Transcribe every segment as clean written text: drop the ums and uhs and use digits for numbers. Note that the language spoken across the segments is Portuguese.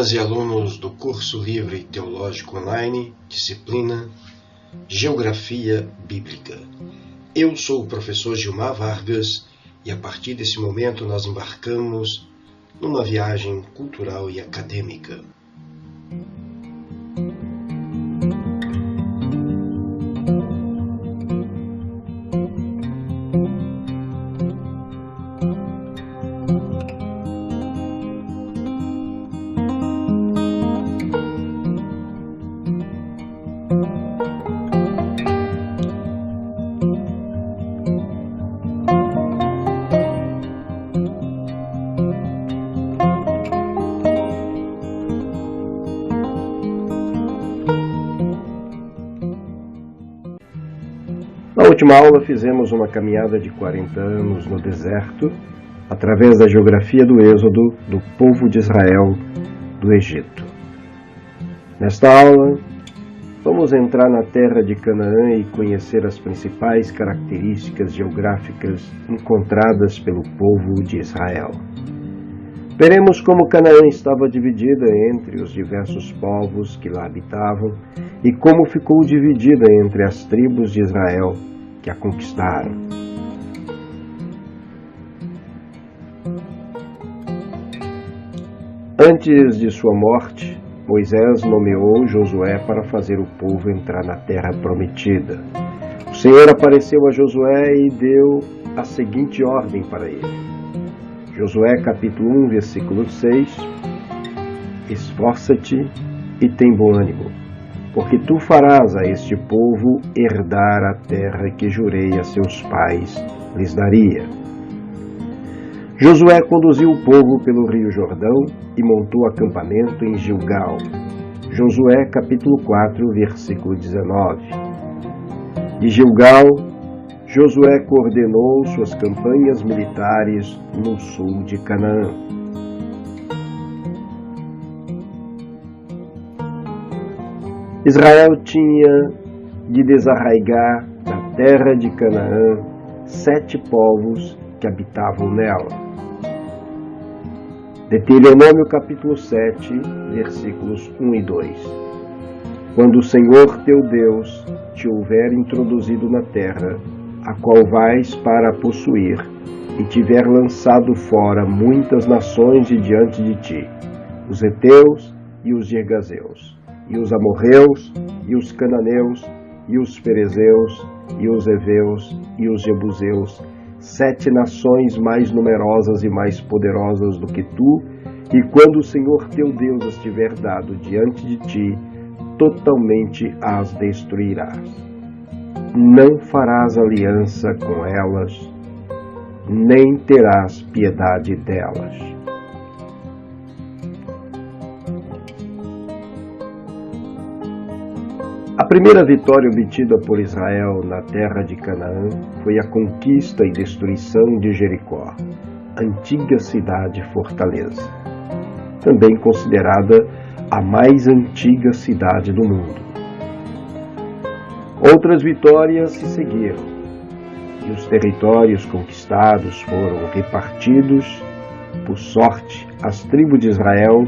alunas e alunos do curso livre teológico online, disciplina Geografia Bíblica. Eu sou o professor Gilmar Vargas e a partir desse momento nós embarcamos numa viagem cultural e acadêmica. Na última aula fizemos uma caminhada de 40 anos no deserto, através da geografia do êxodo do povo de Israel do Egito. Nesta aula, vamos entrar na terra de Canaã e conhecer as principais características geográficas encontradas pelo povo de Israel. Veremos como Canaã estava dividida entre os diversos povos que lá habitavam e como ficou dividida entre as tribos de Israel que a conquistaram. Antes de sua morte, Moisés nomeou Josué para fazer o povo entrar na terra prometida. O Senhor apareceu a Josué e deu a seguinte ordem para ele. Josué capítulo 1, versículo 6: Esforça-te e tem bom ânimo, porque tu farás a este povo herdar a terra que jurei a seus pais lhes daria. Josué conduziu o povo pelo rio Jordão e montou acampamento em Gilgal. Josué capítulo 4, versículo 19. De Gilgal, Josué coordenou suas campanhas militares no sul de Canaã. Israel tinha de desarraigar da terra de Canaã 7 povos que habitavam nela. Deuteronômio capítulo 7, versículos 1 e 2. Quando o Senhor teu Deus te houver introduzido na terra, a qual vais para possuir, e tiver lançado fora muitas nações de diante de ti, os heteus e os girgazeus, e os amorreus, e os cananeus, e os ferezeus, e os heveus, e os jebuseus, 7 nações mais numerosas e mais poderosas do que tu, e quando o Senhor teu Deus as tiver dado diante de ti, totalmente as destruirás. Não farás aliança com elas, nem terás piedade delas. A primeira vitória obtida por Israel na terra de Canaã foi a conquista e destruição de Jericó, antiga cidade-fortaleza, também considerada a mais antiga cidade do mundo. Outras vitórias se seguiram, e os territórios conquistados foram repartidos, por sorte, às tribos de Israel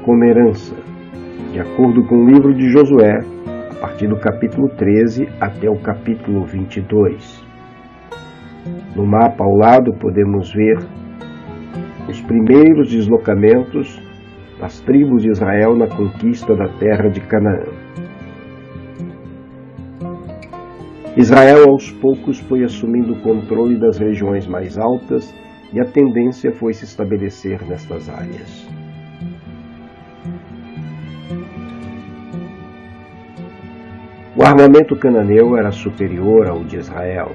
como herança, de acordo com o livro de Josué, a partir do capítulo 13 até o capítulo 22. No mapa ao lado podemos ver os primeiros deslocamentos das tribos de Israel na conquista da terra de Canaã. Israel aos poucos foi assumindo o controle das regiões mais altas e a tendência foi se estabelecer nestas áreas. O armamento cananeu era superior ao de Israel,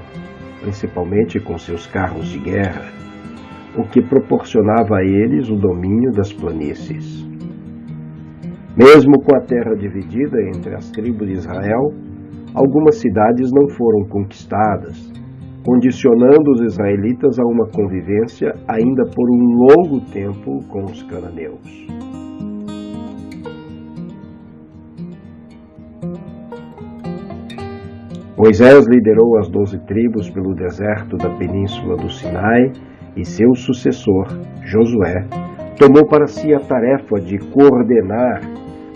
principalmente com seus carros de guerra, o que proporcionava a eles o domínio das planícies. Mesmo com a terra dividida entre as tribos de Israel, algumas cidades não foram conquistadas, condicionando os israelitas a uma convivência ainda por um longo tempo com os cananeus. Moisés liderou as 12 tribos pelo deserto da península do Sinai e seu sucessor, Josué, tomou para si a tarefa de coordenar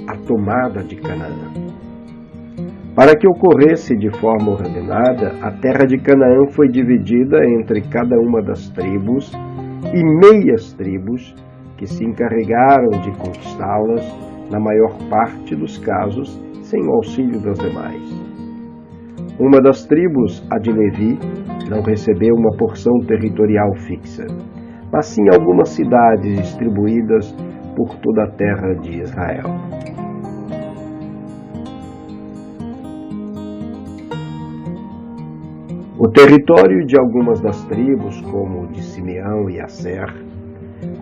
a tomada de Canaã. Para que ocorresse de forma ordenada, a terra de Canaã foi dividida entre cada uma das tribos e meias tribos que se encarregaram de conquistá-las, na maior parte dos casos, sem o auxílio das demais. Uma das tribos, a de Levi, não recebeu uma porção territorial fixa, mas sim algumas cidades distribuídas por toda a terra de Israel. O território de algumas das tribos, como o de Simeão e Asser,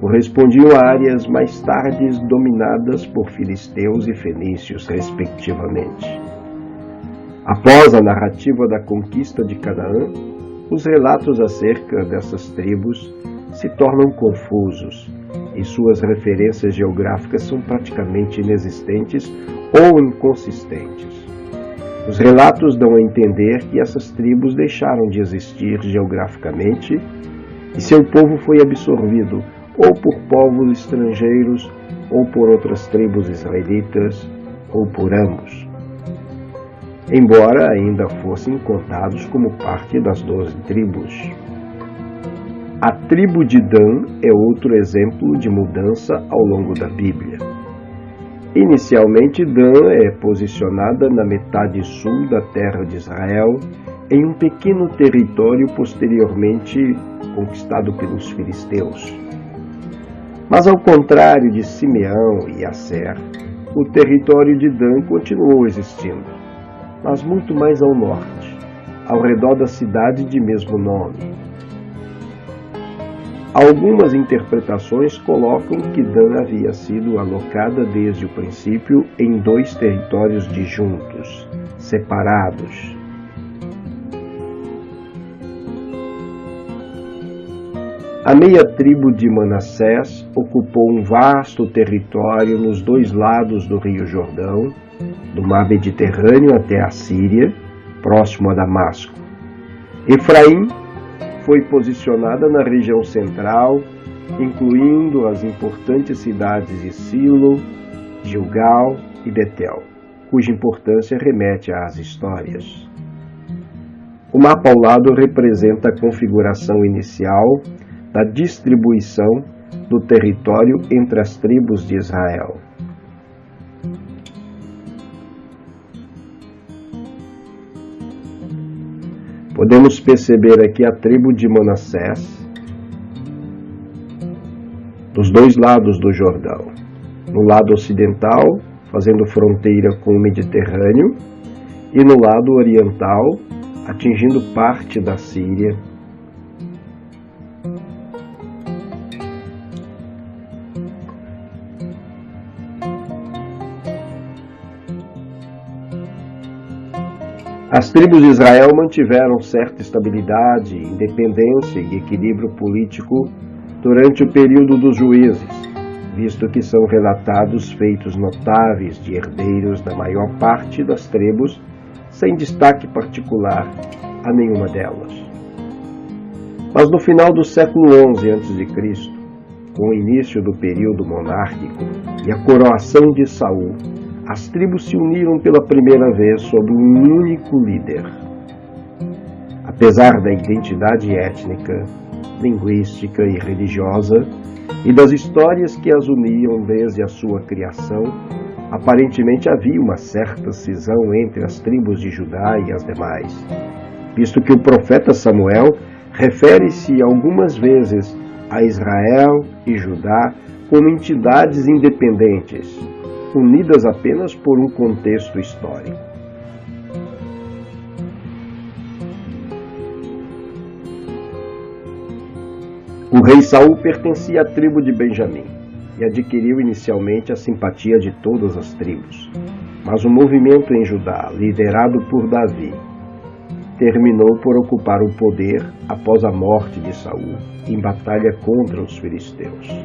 correspondiam a áreas mais tarde dominadas por filisteus e fenícios, respectivamente. Após a narrativa da conquista de Canaã, os relatos acerca dessas tribos se tornam confusos e suas referências geográficas são praticamente inexistentes ou inconsistentes. Os relatos dão a entender que essas tribos deixaram de existir geograficamente e seu povo foi absorvido ou por povos estrangeiros, ou por outras tribos israelitas, ou por ambos, embora ainda fossem contados como parte das 12 tribos. A tribo de Dan é outro exemplo de mudança ao longo da Bíblia. Inicialmente, Dan é posicionada na metade sul da terra de Israel, em um pequeno território posteriormente conquistado pelos filisteus. Mas ao contrário de Simeão e Asser, o território de Dan continuou existindo, mas muito mais ao norte, ao redor da cidade de mesmo nome. Algumas interpretações colocam que Dan havia sido alocada desde o princípio em 2 territórios disjuntos, separados. A meia tribo de Manassés ocupou um vasto território nos 2 lados do Rio Jordão, do mar Mediterrâneo até a Síria, próximo a Damasco. Efraim foi posicionada na região central, incluindo as importantes cidades de Silo, Gilgal e Betel, cuja importância remete às histórias. O mapa ao lado representa a configuração inicial da distribuição do território entre as tribos de Israel. Podemos perceber aqui a tribo de Manassés dos 2 lados do Jordão. No lado ocidental, fazendo fronteira com o Mediterrâneo, e no lado oriental, atingindo parte da Síria. As tribos de Israel mantiveram certa estabilidade, independência e equilíbrio político durante o período dos juízes, visto que são relatados feitos notáveis de herdeiros da maior parte das tribos, sem destaque particular a nenhuma delas. Mas no final do século XI a.C., com o início do período monárquico e a coroação de Saul, as tribos se uniram pela primeira vez sob um único líder. Apesar da identidade étnica, linguística e religiosa e das histórias que as uniam desde a sua criação, aparentemente havia uma certa cisão entre as tribos de Judá e as demais, visto que o profeta Samuel refere-se algumas vezes a Israel e Judá como entidades independentes, unidas apenas por um contexto histórico. O rei Saul pertencia à tribo de Benjamim e adquiriu inicialmente a simpatia de todas as tribos, mas o movimento em Judá, liderado por Davi, terminou por ocupar o poder após a morte de Saul em batalha contra os filisteus.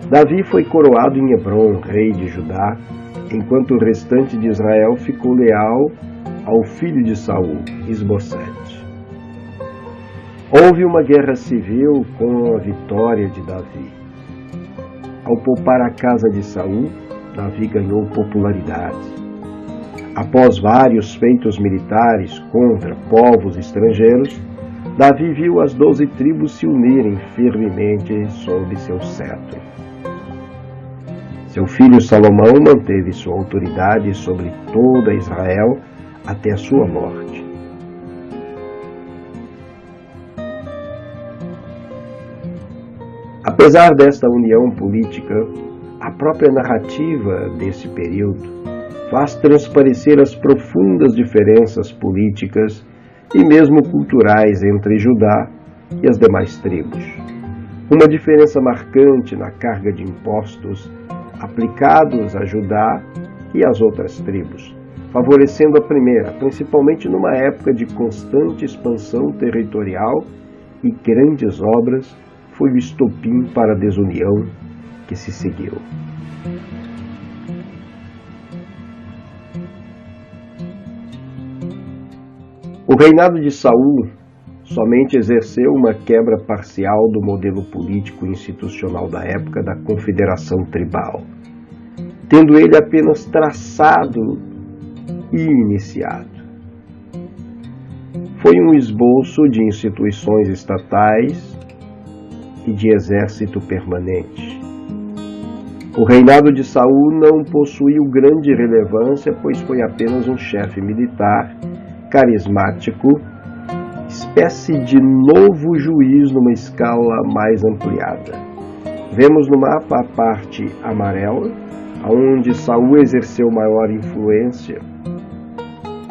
Davi foi coroado em Hebrom, rei de Judá, enquanto o restante de Israel ficou leal ao filho de Saul, Isbosete. Houve uma guerra civil com a vitória de Davi. Ao poupar a casa de Saul, Davi ganhou popularidade. Após vários feitos militares contra povos estrangeiros, Davi viu as 12 tribos se unirem firmemente sob seu cetro. Seu filho Salomão manteve sua autoridade sobre toda Israel até a sua morte. Apesar desta união política, a própria narrativa desse período faz transparecer as profundas diferenças políticas e mesmo culturais entre Judá e as demais tribos. Uma diferença marcante na carga de impostos aplicados a Judá e às outras tribos, favorecendo a primeira, principalmente numa época de constante expansão territorial e grandes obras, foi o estopim para a desunião que se seguiu. O reinado de Saul somente exerceu uma quebra parcial do modelo político e institucional da época da confederação tribal, tendo ele apenas traçado e iniciado. Foi um esboço de instituições estatais e de exército permanente. O reinado de Saul não possuiu grande relevância, pois foi apenas um chefe militar carismático, espécie de novo juiz numa escala mais ampliada. Vemos no mapa a parte amarela, onde Saul exerceu maior influência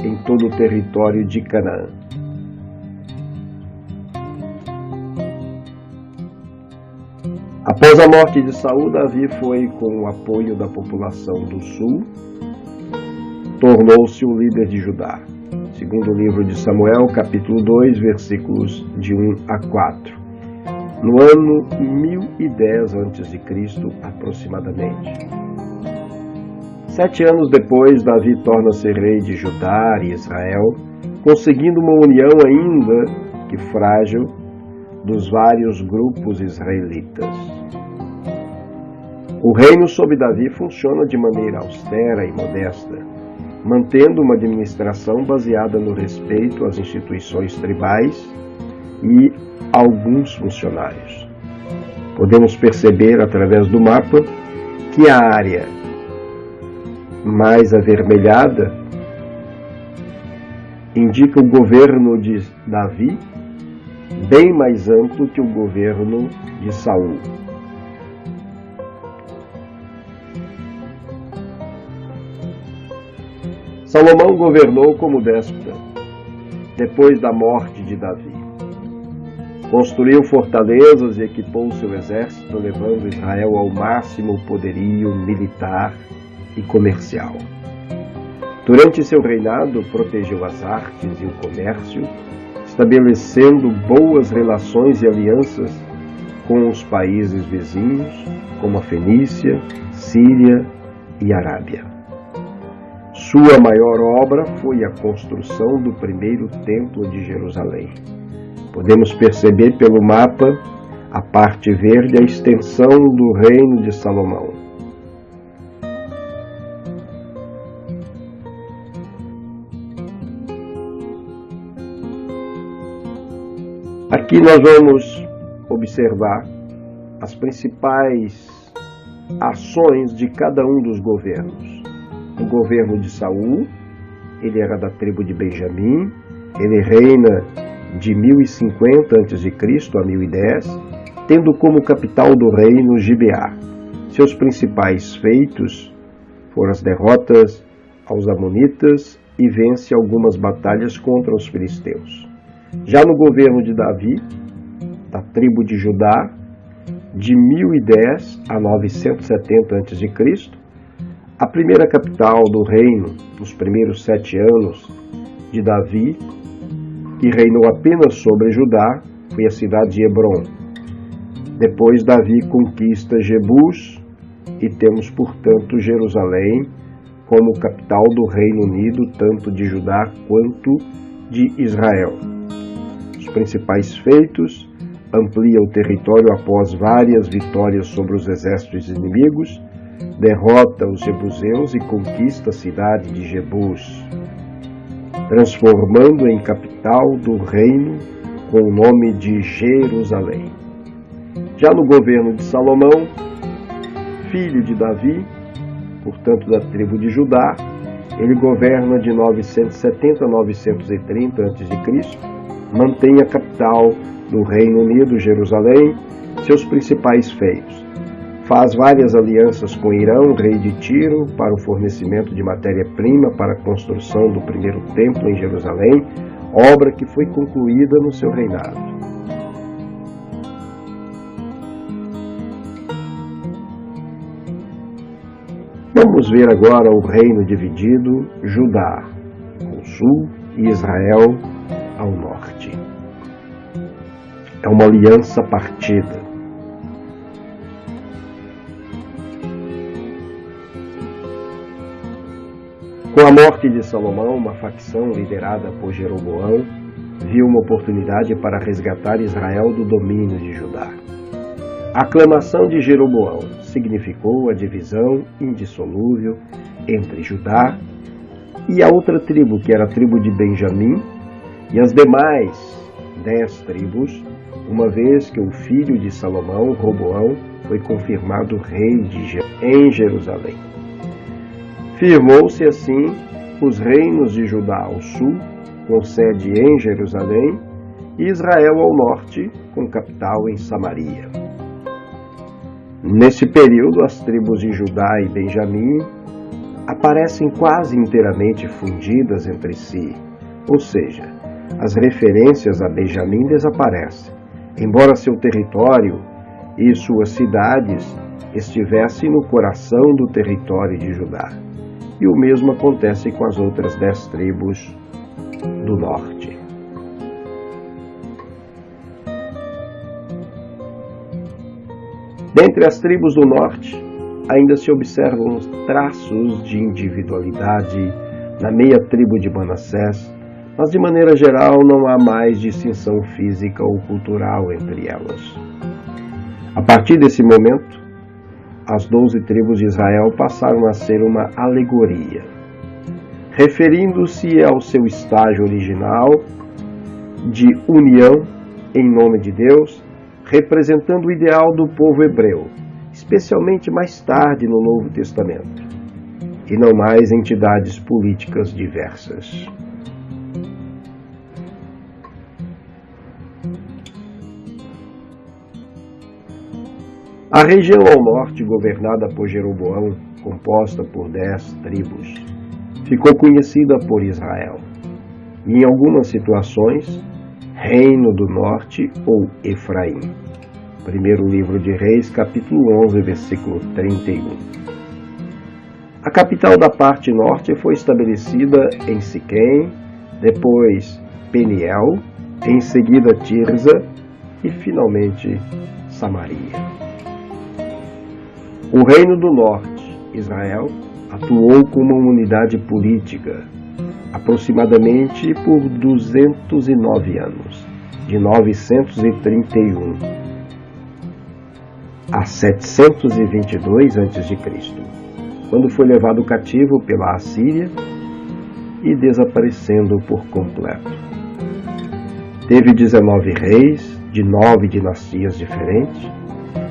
em todo o território de Canaã. Após a morte de Saul, Davi foi, com o apoio da população do sul, tornou-se o líder de Judá. Segundo o livro de Samuel, capítulo 2, versículos de 1 a 4. No ano 1010 a.C., aproximadamente. 7 anos depois, Davi torna-se rei de Judá e Israel, conseguindo uma união ainda que frágil dos vários grupos israelitas. O reino sob Davi funciona de maneira austera e modesta, mantendo uma administração baseada no respeito às instituições tribais e alguns funcionários. Podemos perceber através do mapa que a área mais avermelhada indica o governo de Davi, bem mais amplo que o governo de Saul. Salomão governou como déspota, depois da morte de Davi. Construiu fortalezas e equipou seu exército, levando Israel ao máximo poderio militar e comercial. Durante seu reinado, protegeu as artes e o comércio, estabelecendo boas relações e alianças com os países vizinhos, como a Fenícia, Síria e Arábia. Sua maior obra foi a construção do primeiro templo de Jerusalém. Podemos perceber pelo mapa a parte verde, a extensão do reino de Salomão. Aqui nós vamos observar as principais ações de cada um dos governos. O governo de Saul, ele era da tribo de Benjamim, ele reina de 1050 a.C. a 1010, tendo como capital do reino Gibeá. Seus principais feitos foram as derrotas aos amonitas e vence algumas batalhas contra os filisteus. Já no governo de Davi, da tribo de Judá, de 1010 a 970 a.C., a primeira capital do reino, nos primeiros 7 anos de Davi, que reinou apenas sobre Judá, foi a cidade de Hebrom. Depois Davi conquista Jebus e temos, portanto, Jerusalém como capital do Reino Unido, tanto de Judá quanto de Israel. Os principais feitos amplia o território após várias vitórias sobre os exércitos inimigos, derrota os jebuseus e conquista a cidade de Jebus, transformando em capital do reino com o nome de Jerusalém. Já no governo de Salomão, filho de Davi, portanto da tribo de Judá, ele governa de 970 a 930 a.C., mantém a capital do Reino Unido, Jerusalém, seus principais feitos. Faz várias alianças com Irão, rei de Tiro, para o fornecimento de matéria-prima para a construção do primeiro templo em Jerusalém, obra que foi concluída no seu reinado. Vamos ver agora o reino dividido, Judá ao sul e Israel ao norte. É uma aliança partida. Com a morte de Salomão, uma facção liderada por Jeroboão viu uma oportunidade para resgatar Israel do domínio de Judá. A aclamação de Jeroboão significou a divisão indissolúvel entre Judá e a outra tribo, que era a tribo de Benjamim, e as demais 10 tribos, uma vez que o filho de Salomão, Roboão, foi confirmado rei em Jerusalém. Firmou-se assim os reinos de Judá ao sul, com sede em Jerusalém, e Israel ao norte, com capital em Samaria. Nesse período, as tribos de Judá e Benjamim aparecem quase inteiramente fundidas entre si, ou seja, as referências a Benjamim desaparecem, embora seu território e suas cidades estivessem no coração do território de Judá. E o mesmo acontece com as outras 10 tribos do norte. Dentre as tribos do norte, ainda se observam traços de individualidade na meia tribo de Manassés, mas de maneira geral não há mais distinção física ou cultural entre elas. A partir desse momento, as 12 tribos de Israel passaram a ser uma alegoria, referindo-se ao seu estágio original de união em nome de Deus, representando o ideal do povo hebreu, especialmente mais tarde no Novo Testamento, e não mais entidades políticas diversas. A região ao norte, governada por Jeroboão, composta por 10 tribos, ficou conhecida por Israel, e em algumas situações, Reino do Norte ou Efraim. Primeiro livro de Reis, capítulo 11, versículo 31. A capital da parte norte foi estabelecida em Siquém, depois Peniel, em seguida Tirza e finalmente Samaria. O Reino do Norte, Israel, atuou como uma unidade política, aproximadamente por 209 anos, de 931 a 722 a.C., quando foi levado cativo pela Assíria e desaparecendo por completo. Teve 19 reis de 9 dinastias diferentes,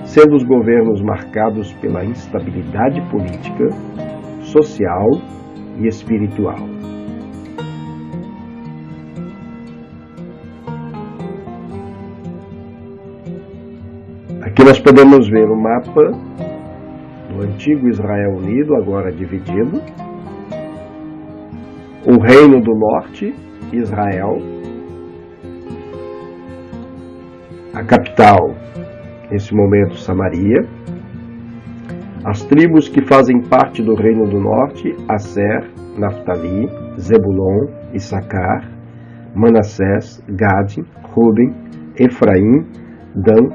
sendo os governos marcados pela instabilidade política, social e espiritual. Aqui nós podemos ver o mapa do antigo Israel unido, agora dividido, o Reino do Norte, Israel, a capital, nesse momento, Samaria, as tribos que fazem parte do Reino do Norte, Aser, Naftali, Zebulon, Issacar, Manassés, Gad, Ruben, Efraim, Dan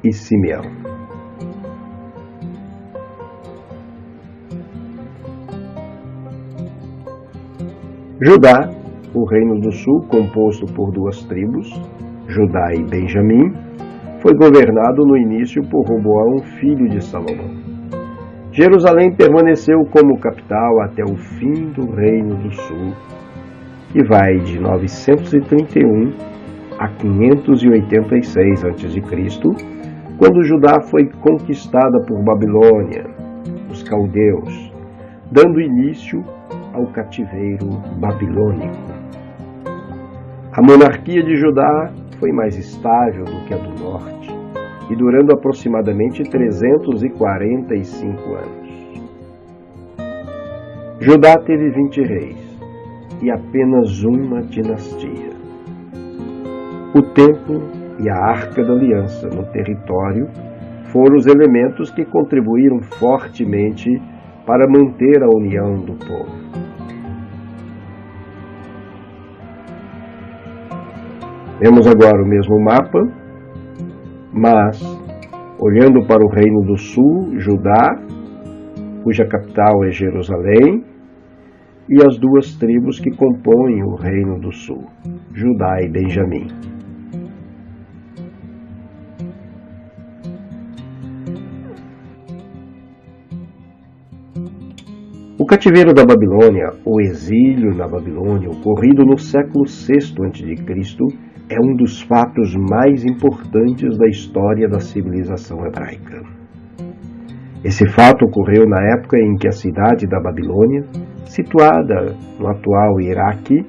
e Simeão. Judá, o Reino do Sul, composto por 2 tribos, Judá e Benjamim, foi governado no início por Roboão, filho de Salomão. Jerusalém permaneceu como capital até o fim do Reino do Sul, que vai de 931 a 586 a.C., quando Judá foi conquistada por Babilônia, os caldeus, dando início ao cativeiro babilônico. A monarquia de Judá foi mais estável do que a do norte, e durando aproximadamente 345 anos. Judá teve 20 reis e apenas uma dinastia. O templo e a Arca da Aliança no território foram os elementos que contribuíram fortemente para manter a união do povo. Vemos agora o mesmo mapa, mas olhando para o Reino do Sul, Judá, cuja capital é Jerusalém, e as duas tribos que compõem o Reino do Sul, Judá e Benjamim. O cativeiro da Babilônia, ou exílio na Babilônia, ocorrido no século VI a.C., é um dos fatos mais importantes da história da civilização hebraica. Esse fato ocorreu na época em que a cidade da Babilônia, situada no atual Iraque,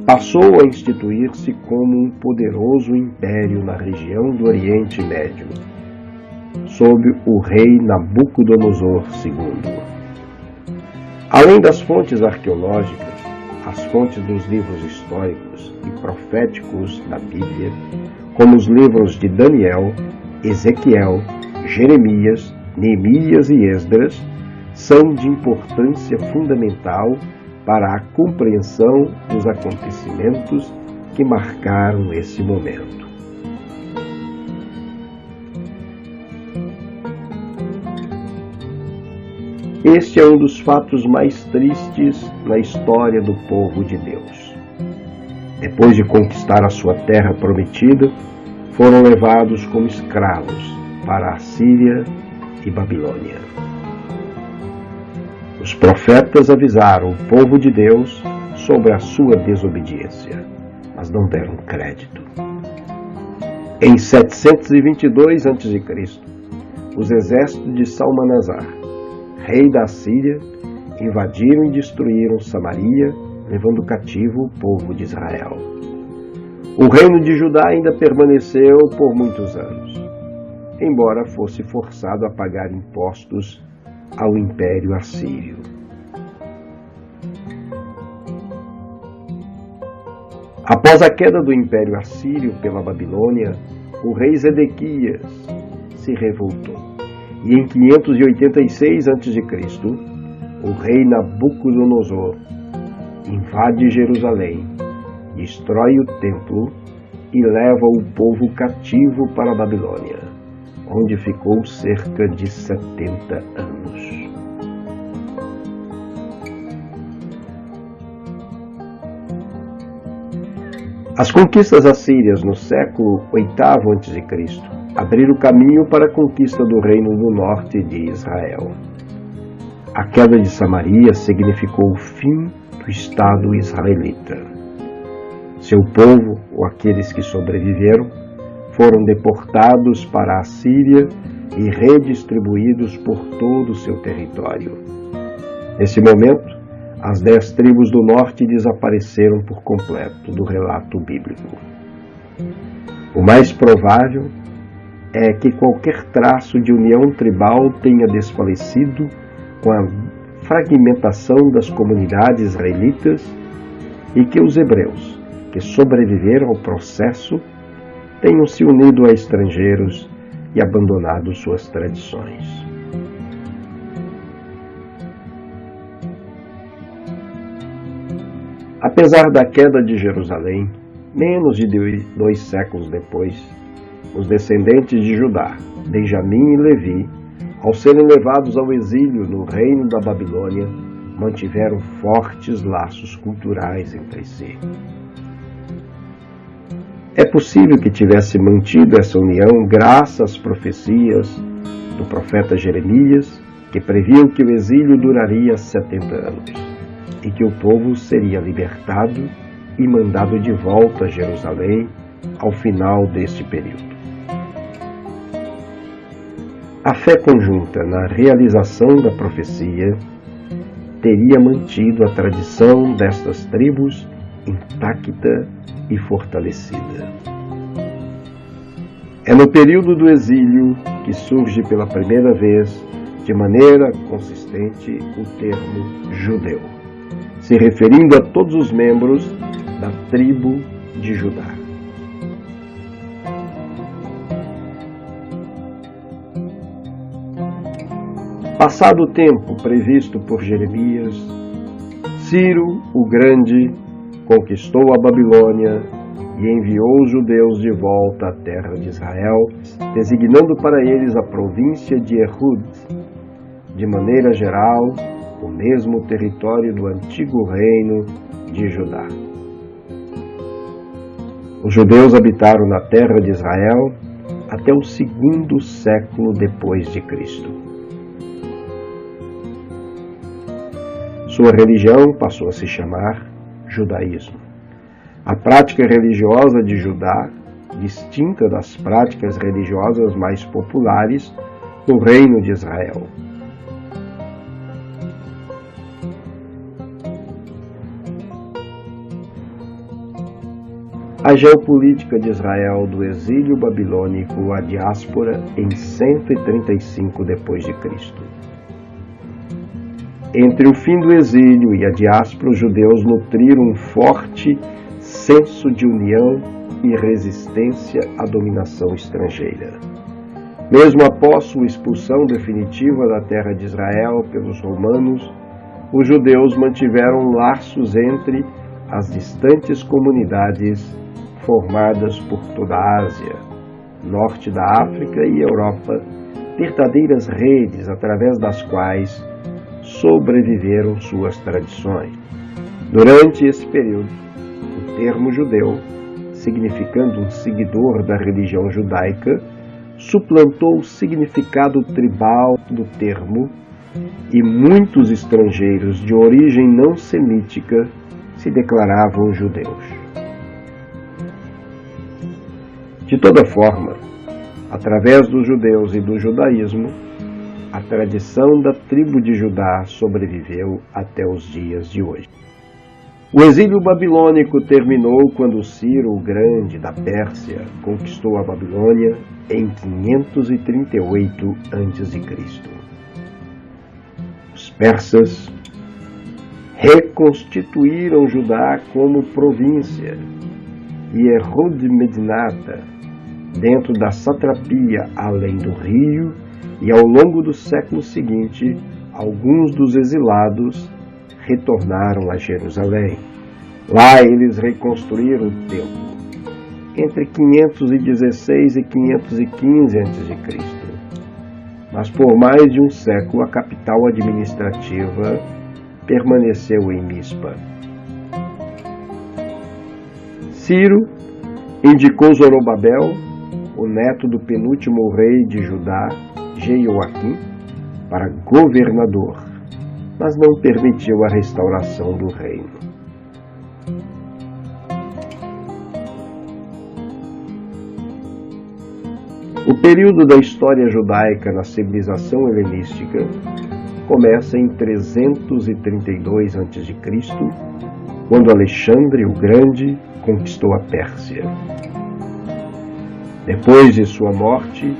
passou a instituir-se como um poderoso império na região do Oriente Médio, sob o rei Nabucodonosor II. Além das fontes arqueológicas, as fontes dos livros históricos e proféticos da Bíblia, como os livros de Daniel, Ezequiel, Jeremias, Neemias e Esdras, são de importância fundamental para a compreensão dos acontecimentos que marcaram esse momento. Este é um dos fatos mais tristes na história do povo de Deus. Depois de conquistar a sua terra prometida, foram levados como escravos para a Síria e Babilônia. Os profetas avisaram o povo de Deus sobre a sua desobediência, mas não deram crédito. Em 722 a.C., os exércitos de Salmanasar, rei da Síria, invadiram e destruíram Samaria, levando cativo o povo de Israel. O reino de Judá ainda permaneceu por muitos anos, embora fosse forçado a pagar impostos ao Império Assírio. Após a queda do Império Assírio pela Babilônia, o rei Zedequias se revoltou. E em 586 a.C., o rei Nabucodonosor invade Jerusalém, destrói o templo e leva o povo cativo para a Babilônia, onde ficou cerca de 70 anos. As conquistas assírias no século VIII a.C. abriram caminho para a conquista do Reino do Norte de Israel. A queda de Samaria significou o fim do Estado israelita. Seu povo, ou aqueles que sobreviveram, foram deportados para a Síria e redistribuídos por todo o seu território. Nesse momento, as 10 tribos do norte desapareceram por completo do relato bíblico. O mais provável é que qualquer traço de união tribal tenha desfalecido com a fragmentação das comunidades israelitas e que os hebreus, que sobreviveram ao processo, tenham se unido a estrangeiros e abandonado suas tradições. Apesar da queda de Jerusalém, menos de 2 séculos depois, os descendentes de Judá, Benjamim e Levi, ao serem levados ao exílio no reino da Babilônia, mantiveram fortes laços culturais entre si. É possível que tivesse mantido essa união graças às profecias do profeta Jeremias, que previu que o exílio duraria 70 anos e que o povo seria libertado e mandado de volta a Jerusalém ao final deste período. A fé conjunta na realização da profecia teria mantido a tradição destas tribos intacta e fortalecida. É no período do exílio que surge pela primeira vez, de maneira consistente, o termo judeu, se referindo a todos os membros da tribo de Judá. Passado o tempo previsto por Jeremias, Ciro o Grande conquistou a Babilônia e enviou os judeus de volta à terra de Israel, designando para eles a província de Ehud, de maneira geral, o mesmo território do antigo reino de Judá. Os judeus habitaram na terra de Israel até o 2º século depois de Cristo. Sua religião passou a se chamar judaísmo. A prática religiosa de Judá, distinta das práticas religiosas mais populares no reino de Israel. A geopolítica de Israel do exílio babilônico à diáspora em 135 depois de Cristo. Entre o fim do exílio e a diáspora, os judeus nutriram um forte senso de união e resistência à dominação estrangeira. Mesmo após sua expulsão definitiva da terra de Israel pelos romanos, os judeus mantiveram laços entre as distantes comunidades formadas por toda a Ásia, norte da África e Europa, verdadeiras redes através das quais sobreviveram suas tradições. Durante esse período, o termo judeu, significando um seguidor da religião judaica, suplantou o significado tribal do termo e muitos estrangeiros de origem não semítica se declaravam judeus. De toda forma, através dos judeus e do judaísmo, a tradição da tribo de Judá sobreviveu até os dias de hoje. O exílio babilônico terminou quando Ciro o Grande da Pérsia conquistou a Babilônia em 538 a.C. Os persas reconstituíram Judá como província e Ehud Medinata dentro da satrapia além do rio, e ao longo do século seguinte, alguns dos exilados retornaram a Jerusalém. Lá eles reconstruíram o templo, entre 516 e 515 a.C. Mas por mais de um século a capital administrativa permaneceu em Mispa. Ciro indicou Zorobabel, o neto do penúltimo rei de Judá, Jeoaquim, para governador, mas não permitiu a restauração do reino. O período da história judaica na civilização helenística começa em 332 a.C., quando Alexandre o Grande conquistou a Pérsia. Depois de sua morte,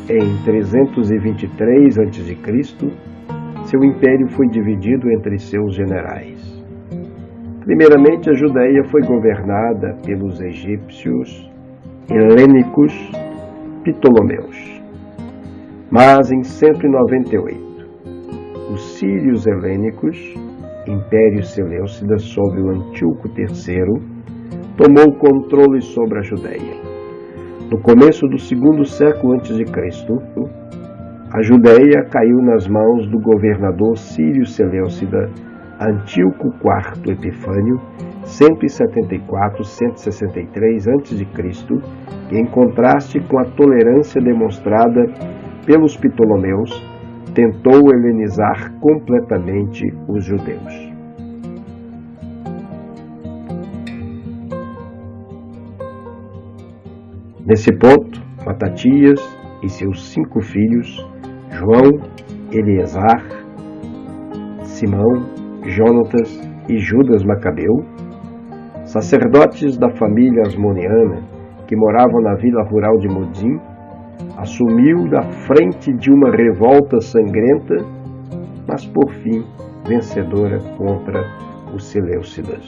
em 323 a.C., seu império foi dividido entre seus generais. Primeiramente, a Judéia foi governada pelos egípcios helênicos Ptolomeus. Mas em 198, os sírios helênicos, Império Seleucida sob o Antíoco III, tomou o controle sobre a Judéia. No começo do 2º século a.C., a Judéia caiu nas mãos do governador sírio Seleucida Antíoco IV Epifânio, 174-163 a.C., que, em contraste com a tolerância demonstrada pelos Ptolomeus, tentou helenizar completamente os judeus. Nesse ponto, Matatias e seus 5 filhos, João, Eleazar, Simão, Jonatas e Judas Macabeu, sacerdotes da família asmoniana que moravam na vila rural de Modim, assumiu na frente de uma revolta sangrenta, mas por fim vencedora contra os seleucidas.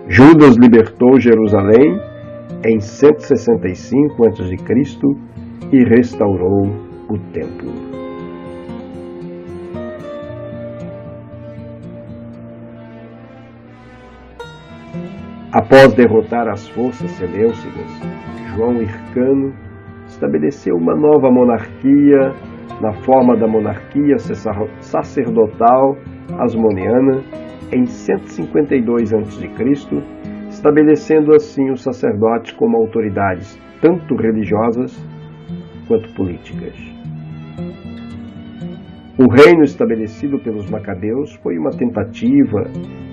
Judas libertou Jerusalém em 165 a.C. e restaurou o templo. Após derrotar as forças seleucidas, João Hircano estabeleceu uma nova monarquia na forma da monarquia sacerdotal asmoniana em 152 a.C., estabelecendo assim os sacerdotes como autoridades tanto religiosas quanto políticas. O reino estabelecido pelos Macabeus foi uma tentativa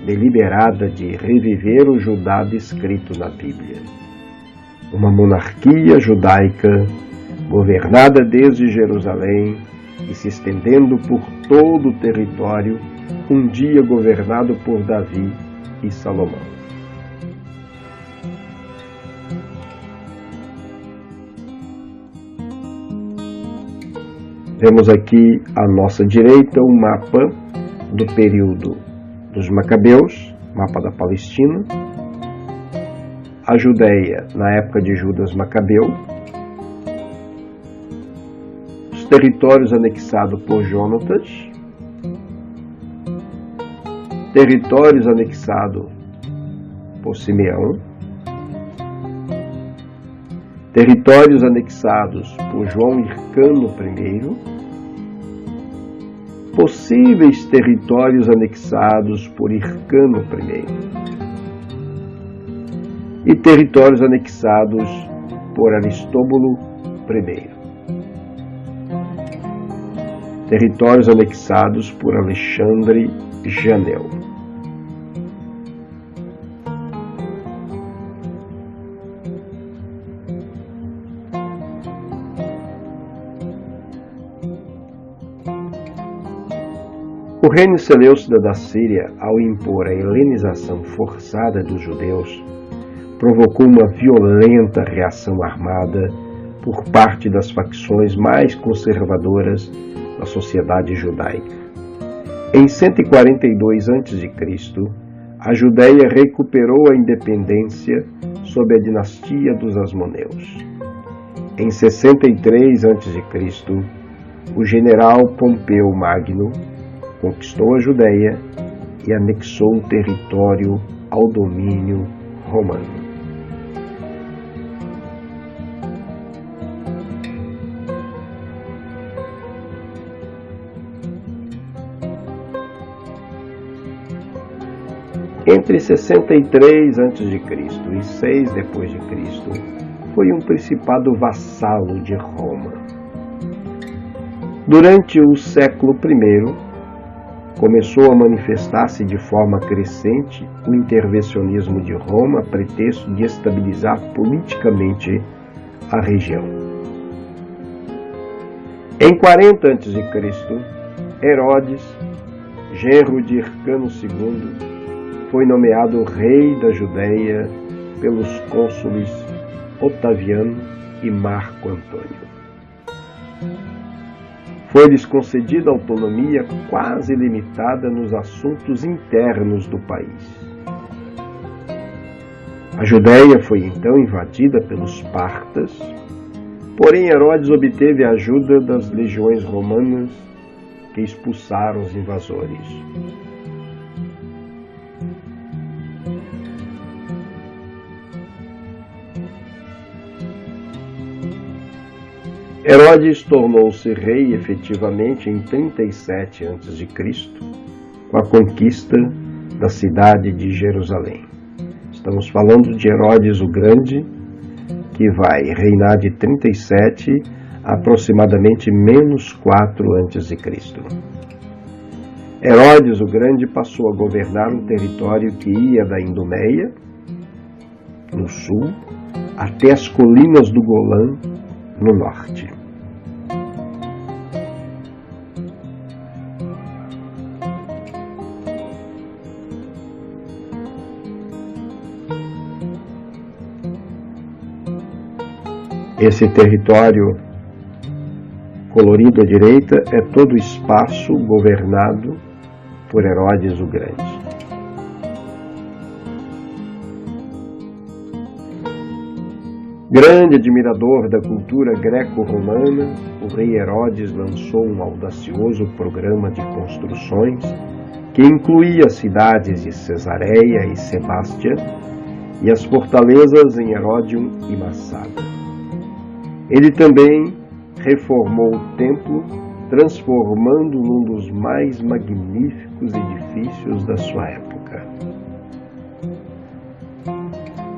deliberada de reviver o Judá descrito na Bíblia. Uma monarquia judaica governada desde Jerusalém e se estendendo por todo o território, um dia governado por Davi e Salomão. Vemos aqui à nossa direita um mapa do período dos Macabeus, mapa da Palestina, a Judéia na época de Judas Macabeu, os territórios anexados por Jonatas, territórios anexados por Simeão, territórios anexados por João Hircano I, possíveis territórios anexados por Hircano I e territórios anexados por Aristóbulo I, territórios anexados por Alexandre Janel. O reino seleucida da Síria, ao impor a helenização forçada dos judeus, provocou uma violenta reação armada por parte das facções mais conservadoras da sociedade judaica. Em 142 a.C., a Judéia recuperou a independência sob a dinastia dos Asmoneus. Em 63 a.C., o general Pompeu Magno conquistou a Judéia e anexou o território ao domínio romano. Entre 63 a.C. e 6 depois de Cristo, foi um principado vassalo de Roma. Durante o século I, começou a manifestar-se de forma crescente o intervencionismo de Roma a pretexto de estabilizar politicamente a região. Em 40 a.C., Herodes, genro de Hircano II, foi nomeado rei da Judéia pelos cônsules Otaviano e Marco Antônio. Foi-lhes concedida autonomia quase limitada nos assuntos internos do país. A Judéia foi então invadida pelos partas, porém Herodes obteve a ajuda das legiões romanas que expulsaram os invasores. Herodes tornou-se rei efetivamente em 37 a.C., com a conquista da cidade de Jerusalém. Estamos falando de Herodes o Grande, que vai reinar de 37 a aproximadamente -4 a.C. Herodes o Grande passou a governar um território que ia da Idumeia, no sul, até as colinas do Golã, no norte. Esse território colorido à direita é todo o espaço governado por Herodes o Grande. Grande admirador da cultura greco-romana, o rei Herodes lançou um audacioso programa de construções que incluía as cidades de Cesareia e Sebástia e as fortalezas em Heródion e Massada. Ele também reformou o templo, transformando num dos mais magníficos edifícios da sua época.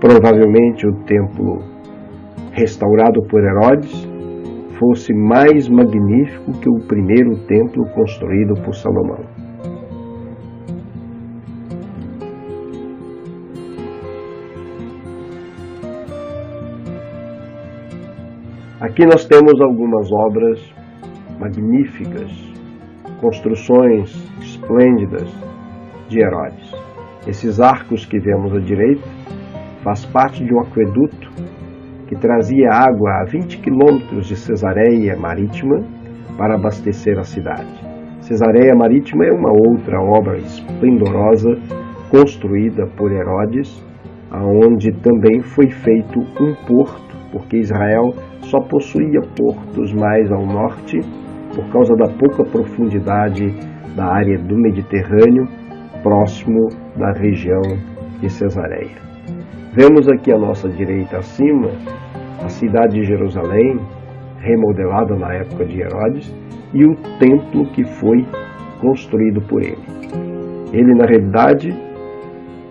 Provavelmente o templo restaurado por Herodes fosse mais magnífico que o primeiro templo construído por Salomão. Aqui nós temos algumas obras magníficas, construções esplêndidas de Herodes. Esses arcos que vemos à direita faz parte de um aqueduto que trazia água a 20 quilômetros de Cesareia Marítima para abastecer a cidade. Cesareia Marítima é uma outra obra esplendorosa construída por Herodes, onde também foi feito um porto, porque Israel só possuía portos mais ao norte por causa da pouca profundidade da área do Mediterrâneo, próximo da região de Cesareia. Vemos aqui à nossa direita acima a cidade de Jerusalém, remodelada na época de Herodes, e o templo que foi construído por ele. Ele, na realidade,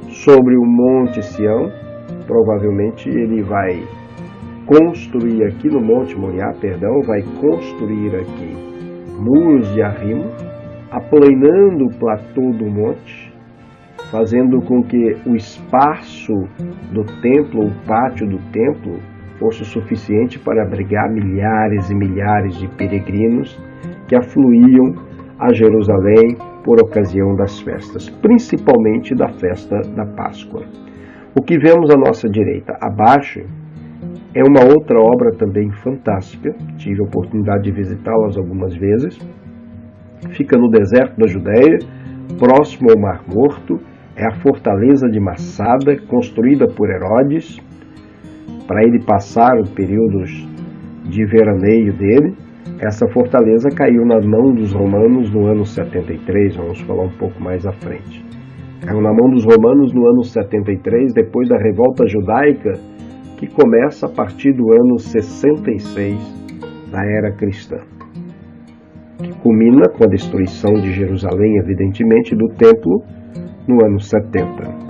sobre o Monte Sião, provavelmente ele vai construir aqui no Monte Moriá, vai construir aqui muros de arrimo, aplanando o platô do monte, fazendo com que o espaço do templo, o pátio do templo, fosse suficiente para abrigar milhares e milhares de peregrinos que afluíam a Jerusalém por ocasião das festas, principalmente da festa da Páscoa. O que vemos à nossa direita abaixo é uma outra obra também fantástica, tive a oportunidade de visitá-las algumas vezes. Fica no deserto da Judéia, próximo ao Mar Morto, é a fortaleza de Massada, construída por Herodes, para ele passar os períodos de veraneio dele. Essa fortaleza caiu na mão dos romanos no ano 73, vamos falar um pouco mais à frente. Caiu na mão dos romanos no ano 73, depois da revolta judaica, que começa a partir do ano 66 da era cristã, que culmina com a destruição de Jerusalém, evidentemente, do templo, no ano 70.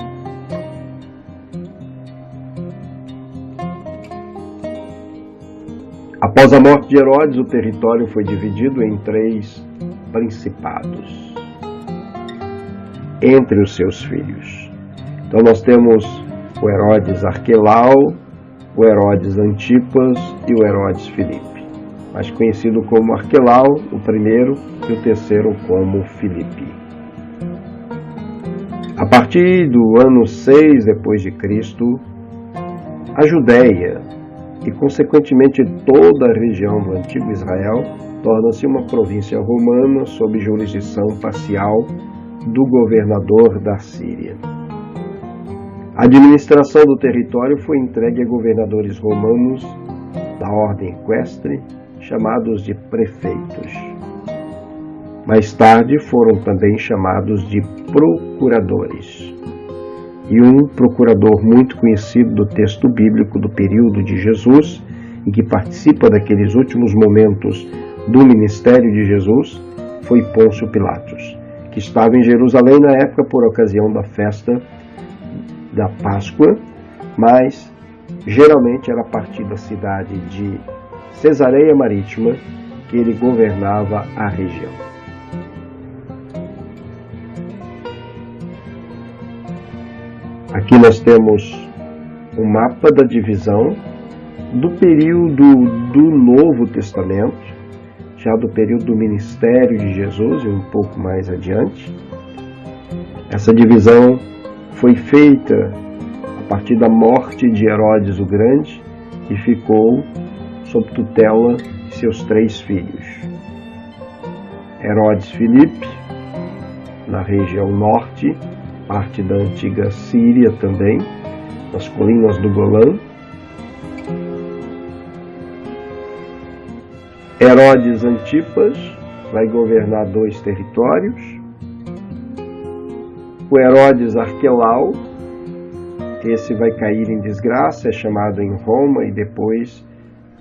Após a morte de Herodes, o território foi dividido em 3 principados entre os seus filhos. Então nós temos o Herodes Arquelau, o Herodes Antipas e o Herodes Filipe, mais conhecido como Arquelau, o primeiro, e o terceiro como Filipe. A partir do ano 6 depois de Cristo, a Judéia e, consequentemente, toda a região do antigo Israel torna-se uma província romana sob jurisdição parcial do governador da Síria. A administração do território foi entregue a governadores romanos da ordem equestre, chamados de prefeitos. Mais tarde foram também chamados de procuradores. E um procurador muito conhecido do texto bíblico do período de Jesus, e que participa daqueles últimos momentos do ministério de Jesus, foi Pôncio Pilatos, que estava em Jerusalém na época por ocasião da festa da Páscoa, mas geralmente era a partir da cidade de Cesareia Marítima que ele governava a região. Aqui nós temos um mapa da divisão do período do Novo Testamento, já do período do ministério de Jesus e um pouco mais adiante. Essa divisão foi feita a partir da morte de Herodes o Grande e ficou sob tutela de seus 3 filhos. Herodes Filipe, na região norte, parte da antiga Síria também, nas colinas do Golã. Herodes Antipas vai governar 2 territórios. O Herodes Arquelau, esse vai cair em desgraça, é chamado em Roma e depois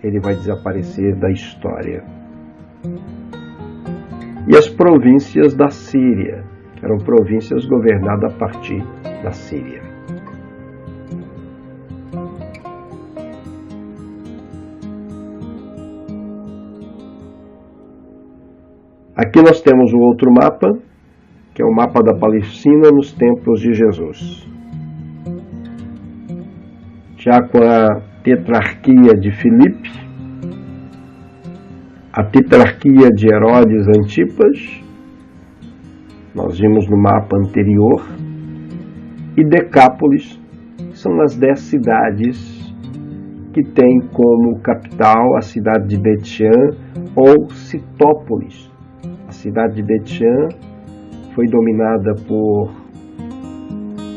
ele vai desaparecer da história. E as províncias da Síria, que eram províncias governadas a partir da Síria. Aqui nós temos o outro mapa, que é o mapa da Palestina nos tempos de Jesus. Já com a tetrarquia de Filipe, a tetrarquia de Herodes Antipas, nós vimos no mapa anterior, e Decápolis, que são as 10 cidades que têm como capital a cidade de Bet-Shean ou Citópolis. A cidade de Bet-Shean foi dominada por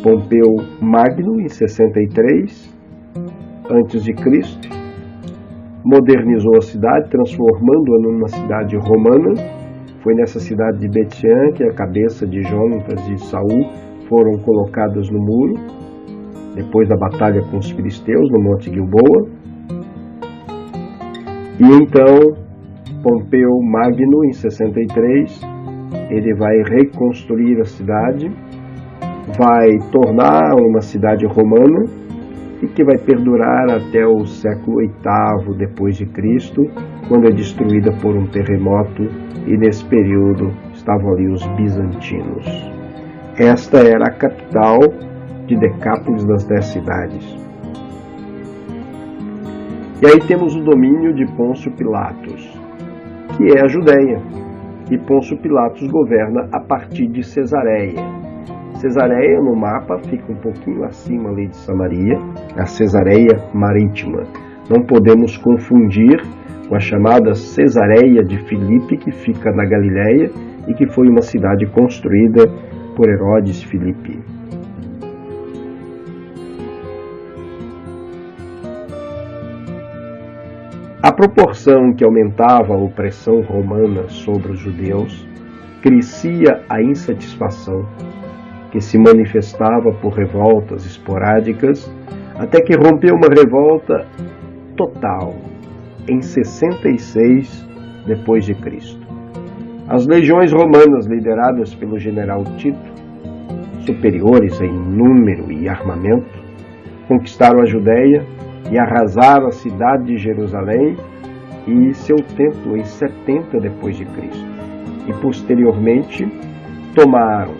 Pompeu Magno em 63 a.C., modernizou a cidade, transformando-a numa cidade romana. Foi nessa cidade de Bet-Shean que a cabeça de Jonatas e de Saul foram colocadas no muro, depois da batalha com os filisteus no Monte Gilboa. E então Pompeu Magno, em 63, ele vai reconstruir a cidade, vai tornar uma cidade romana e que vai perdurar até o século VIII depois de Cristo, quando é destruída por um terremoto, e nesse período estavam ali os bizantinos. Esta era a capital de Decápolis das 10 cidades. E aí temos o domínio de Pôncio Pilatos, que é a Judéia, e Pôncio Pilatos governa a partir de Cesareia. Cesareia no mapa fica um pouquinho acima ali de Samaria, a Cesareia Marítima. Não podemos confundir com a chamada Cesareia de Filipe, que fica na Galiléia e que foi uma cidade construída por Herodes Filipe. A proporção que aumentava a opressão romana sobre os judeus, crescia a insatisfação, que se manifestava por revoltas esporádicas, até que rompeu uma revolta total em 66 depois de Cristo. As legiões romanas lideradas pelo general Tito, superiores em número e armamento, conquistaram a Judéia e arrasaram a cidade de Jerusalém e seu templo em 70 depois de Cristo. E posteriormente tomaram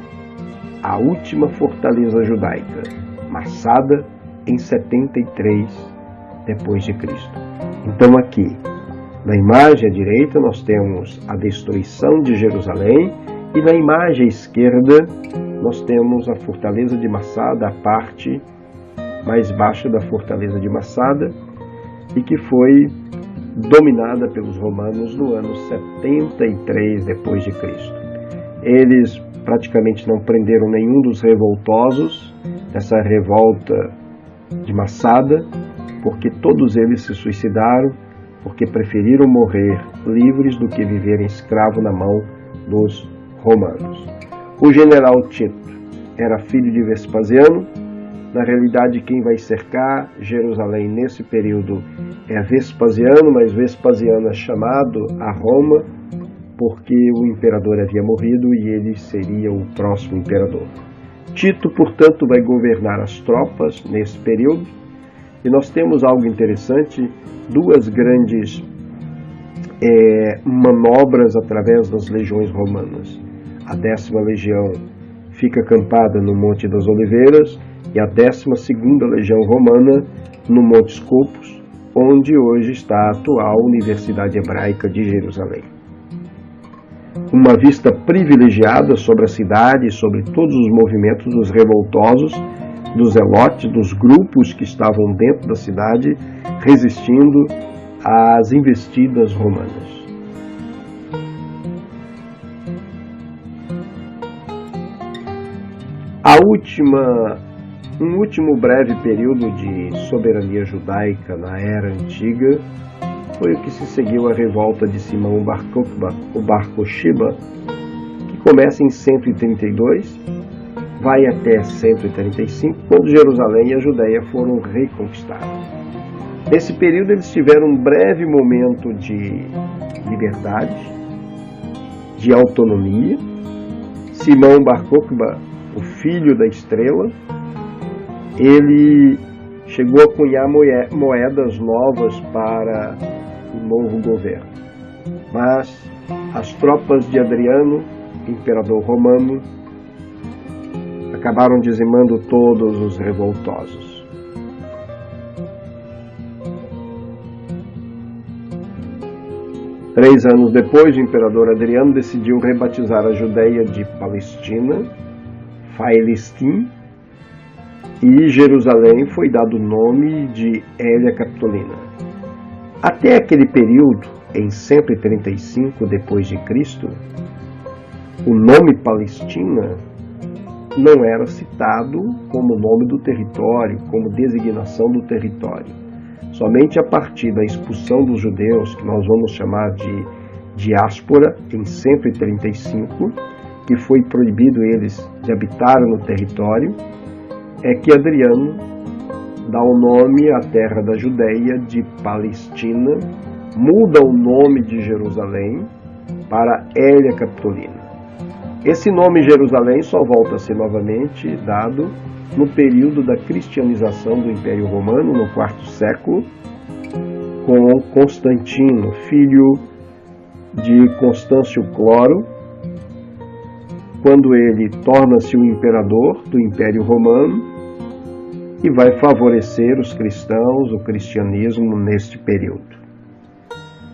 a última fortaleza judaica, Massada, em 73 depois de Cristo. Então aqui, na imagem à direita, nós temos a destruição de Jerusalém e na imagem à esquerda nós temos a fortaleza de Massada, a parte mais baixa da fortaleza de Massada, e que foi dominada pelos romanos no ano 73 depois de Cristo. Eles praticamente não prenderam nenhum dos revoltosos dessa revolta de Massada, porque todos eles se suicidaram, porque preferiram morrer livres do que viverem escravo na mão dos romanos. O general Tito era filho de Vespasiano. Na realidade, quem vai cercar Jerusalém nesse período é Vespasiano, mas Vespasiano é chamado a Roma porque o imperador havia morrido e ele seria o próximo imperador. Tito, portanto, vai governar as tropas nesse período, e nós temos algo interessante, duas grandes manobras através das legiões romanas. A 10ª legião fica acampada no Monte das Oliveiras e a 12ª legião romana no Monte Scopus, onde hoje está a atual Universidade Hebraica de Jerusalém. Uma vista privilegiada sobre a cidade e sobre todos os movimentos dos revoltosos, dos zelotes, dos grupos que estavam dentro da cidade, resistindo às investidas romanas. Um último breve período de soberania judaica na Era Antiga foi o que se seguiu à revolta de Simão Bar Kokhba, que começa em 132, vai até 135, quando Jerusalém e a Judéia foram reconquistados. Nesse período eles tiveram um breve momento de liberdade, de autonomia. Simão Bar Kokhba, o filho da estrela, ele chegou a cunhar moedas novas para o novo governo. Mas as tropas de Adriano, imperador romano, acabaram dizimando todos os revoltosos. Três anos depois, o imperador Adriano decidiu rebatizar a Judéia de Palestina, Faelistim, e Jerusalém foi dado o nome de Hélia Capitolina. Até aquele período, em 135 d.C., o nome Palestina não era citado como nome do território, como designação do território. Somente a partir da expulsão dos judeus, que nós vamos chamar de diáspora, em 135, que foi proibido eles de habitar no território, é que Adriano dá o nome à terra da Judéia de Palestina, muda o nome de Jerusalém para Hélia Capitolina. Esse nome Jerusalém só volta a ser novamente dado no período da cristianização do Império Romano, no IV século, com Constantino, filho de Constâncio Cloro, quando ele torna-se o imperador do Império Romano e vai favorecer os cristãos, o cristianismo neste período.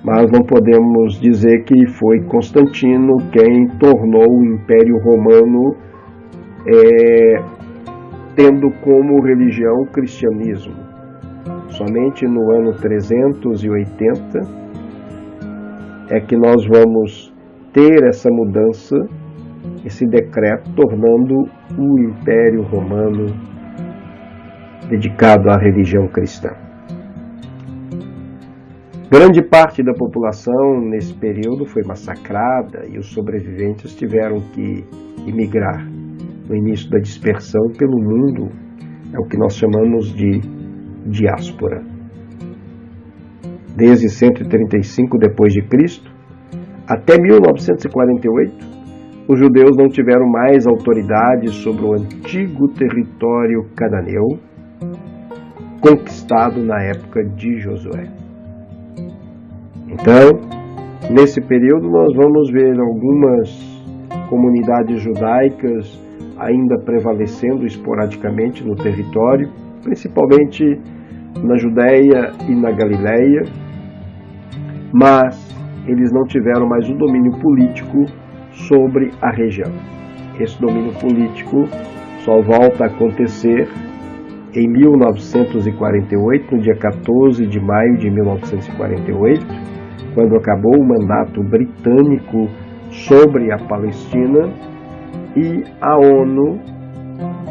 Mas não podemos dizer que foi Constantino quem tornou o Império Romano tendo como religião o cristianismo. Somente no ano 380 é que nós vamos ter essa mudança, esse decreto, tornando o Império Romano dedicado à religião cristã. Grande parte da população nesse período foi massacrada e os sobreviventes tiveram que emigrar. No início da dispersão pelo mundo, é o que nós chamamos de diáspora. Desde 135 d.C. até 1948, os judeus não tiveram mais autoridade sobre o antigo território cananeu, conquistado na época de Josué. Então, nesse período nós vamos ver algumas comunidades judaicas ainda prevalecendo esporadicamente no território, principalmente na Judéia e na Galileia, mas eles não tiveram mais o domínio político sobre a região. Esse domínio político só volta a acontecer em 1948, no dia 14 de maio de 1948, quando acabou o mandato britânico sobre a Palestina e a ONU,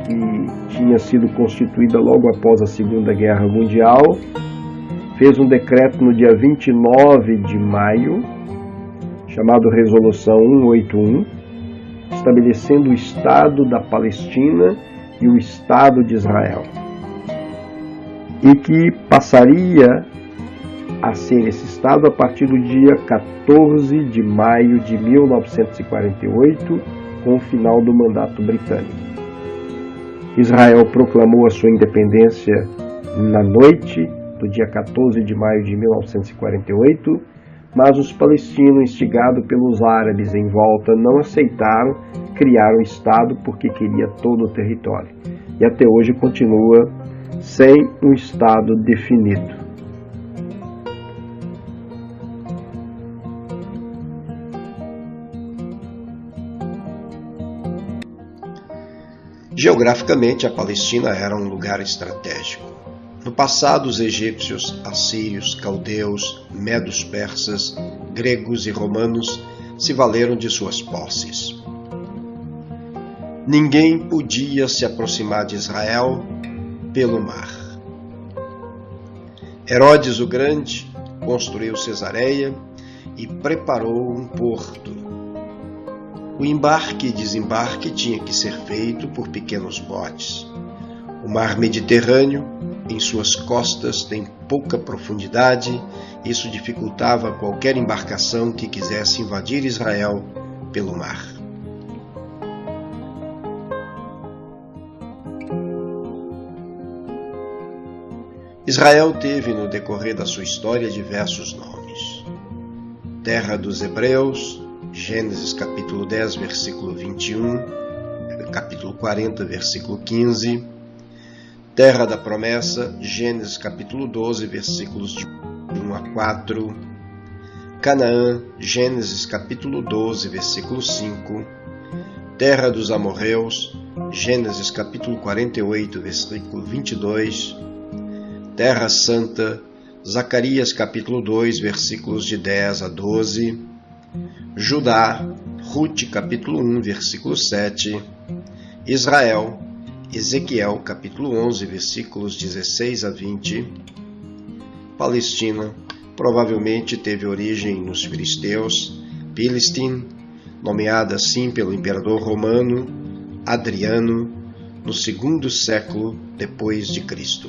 que tinha sido constituída logo após a Segunda Guerra Mundial, fez um decreto no dia 29 de maio, chamado Resolução 181, estabelecendo o Estado da Palestina e o Estado de Israel, e que passaria a ser esse Estado a partir do dia 14 de maio de 1948, com o final do mandato britânico. Israel proclamou a sua independência na noite do dia 14 de maio de 1948, mas os palestinos, instigados pelos árabes em volta, não aceitaram criar um Estado porque queria todo o território. E até hoje continua sem um Estado definido. Geograficamente, a Palestina era um lugar estratégico. No passado, os egípcios, assírios, caldeus, medos persas, gregos e romanos se valeram de suas posses. Ninguém podia se aproximar de Israel pelo mar. Herodes o Grande construiu Cesareia e preparou um porto. O embarque e desembarque tinha que ser feito por pequenos botes. O mar Mediterrâneo, em suas costas, tem pouca profundidade. Isso dificultava qualquer embarcação que quisesse invadir Israel pelo mar. Israel teve, no decorrer da sua história, diversos nomes. Terra dos Hebreus, Gênesis capítulo 10, versículo 21, capítulo 40, versículo 15. Terra da Promessa, Gênesis capítulo 12, versículos de 1 a 4. Canaã, Gênesis capítulo 12, versículo 5. Terra dos Amorreus, Gênesis capítulo 48, versículo 22. Terra Santa, Zacarias capítulo 2, versículos de 10 a 12. Judá, Rute capítulo 1, versículo 7. Israel, Ezequiel capítulo 11, versículos 16 a 20. Palestina provavelmente teve origem nos filisteus, Pilistin, nomeada assim pelo imperador romano Adriano, no 2º século depois de Cristo.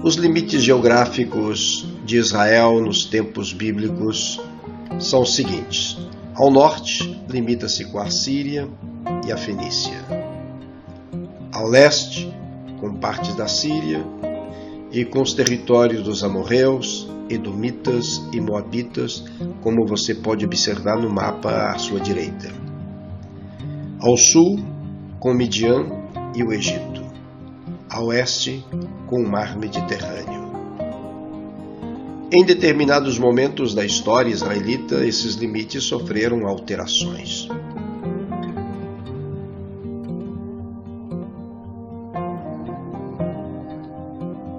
Os limites geográficos de Israel nos tempos bíblicos são os seguintes. Ao norte, limita-se com a Síria e a Fenícia. Ao leste, com partes da Síria e com os territórios dos amorreus, edomitas e moabitas, como você pode observar no mapa à sua direita. Ao sul, com Midian e o Egito. A oeste, com o mar Mediterrâneo. Em determinados momentos da história israelita, esses limites sofreram alterações.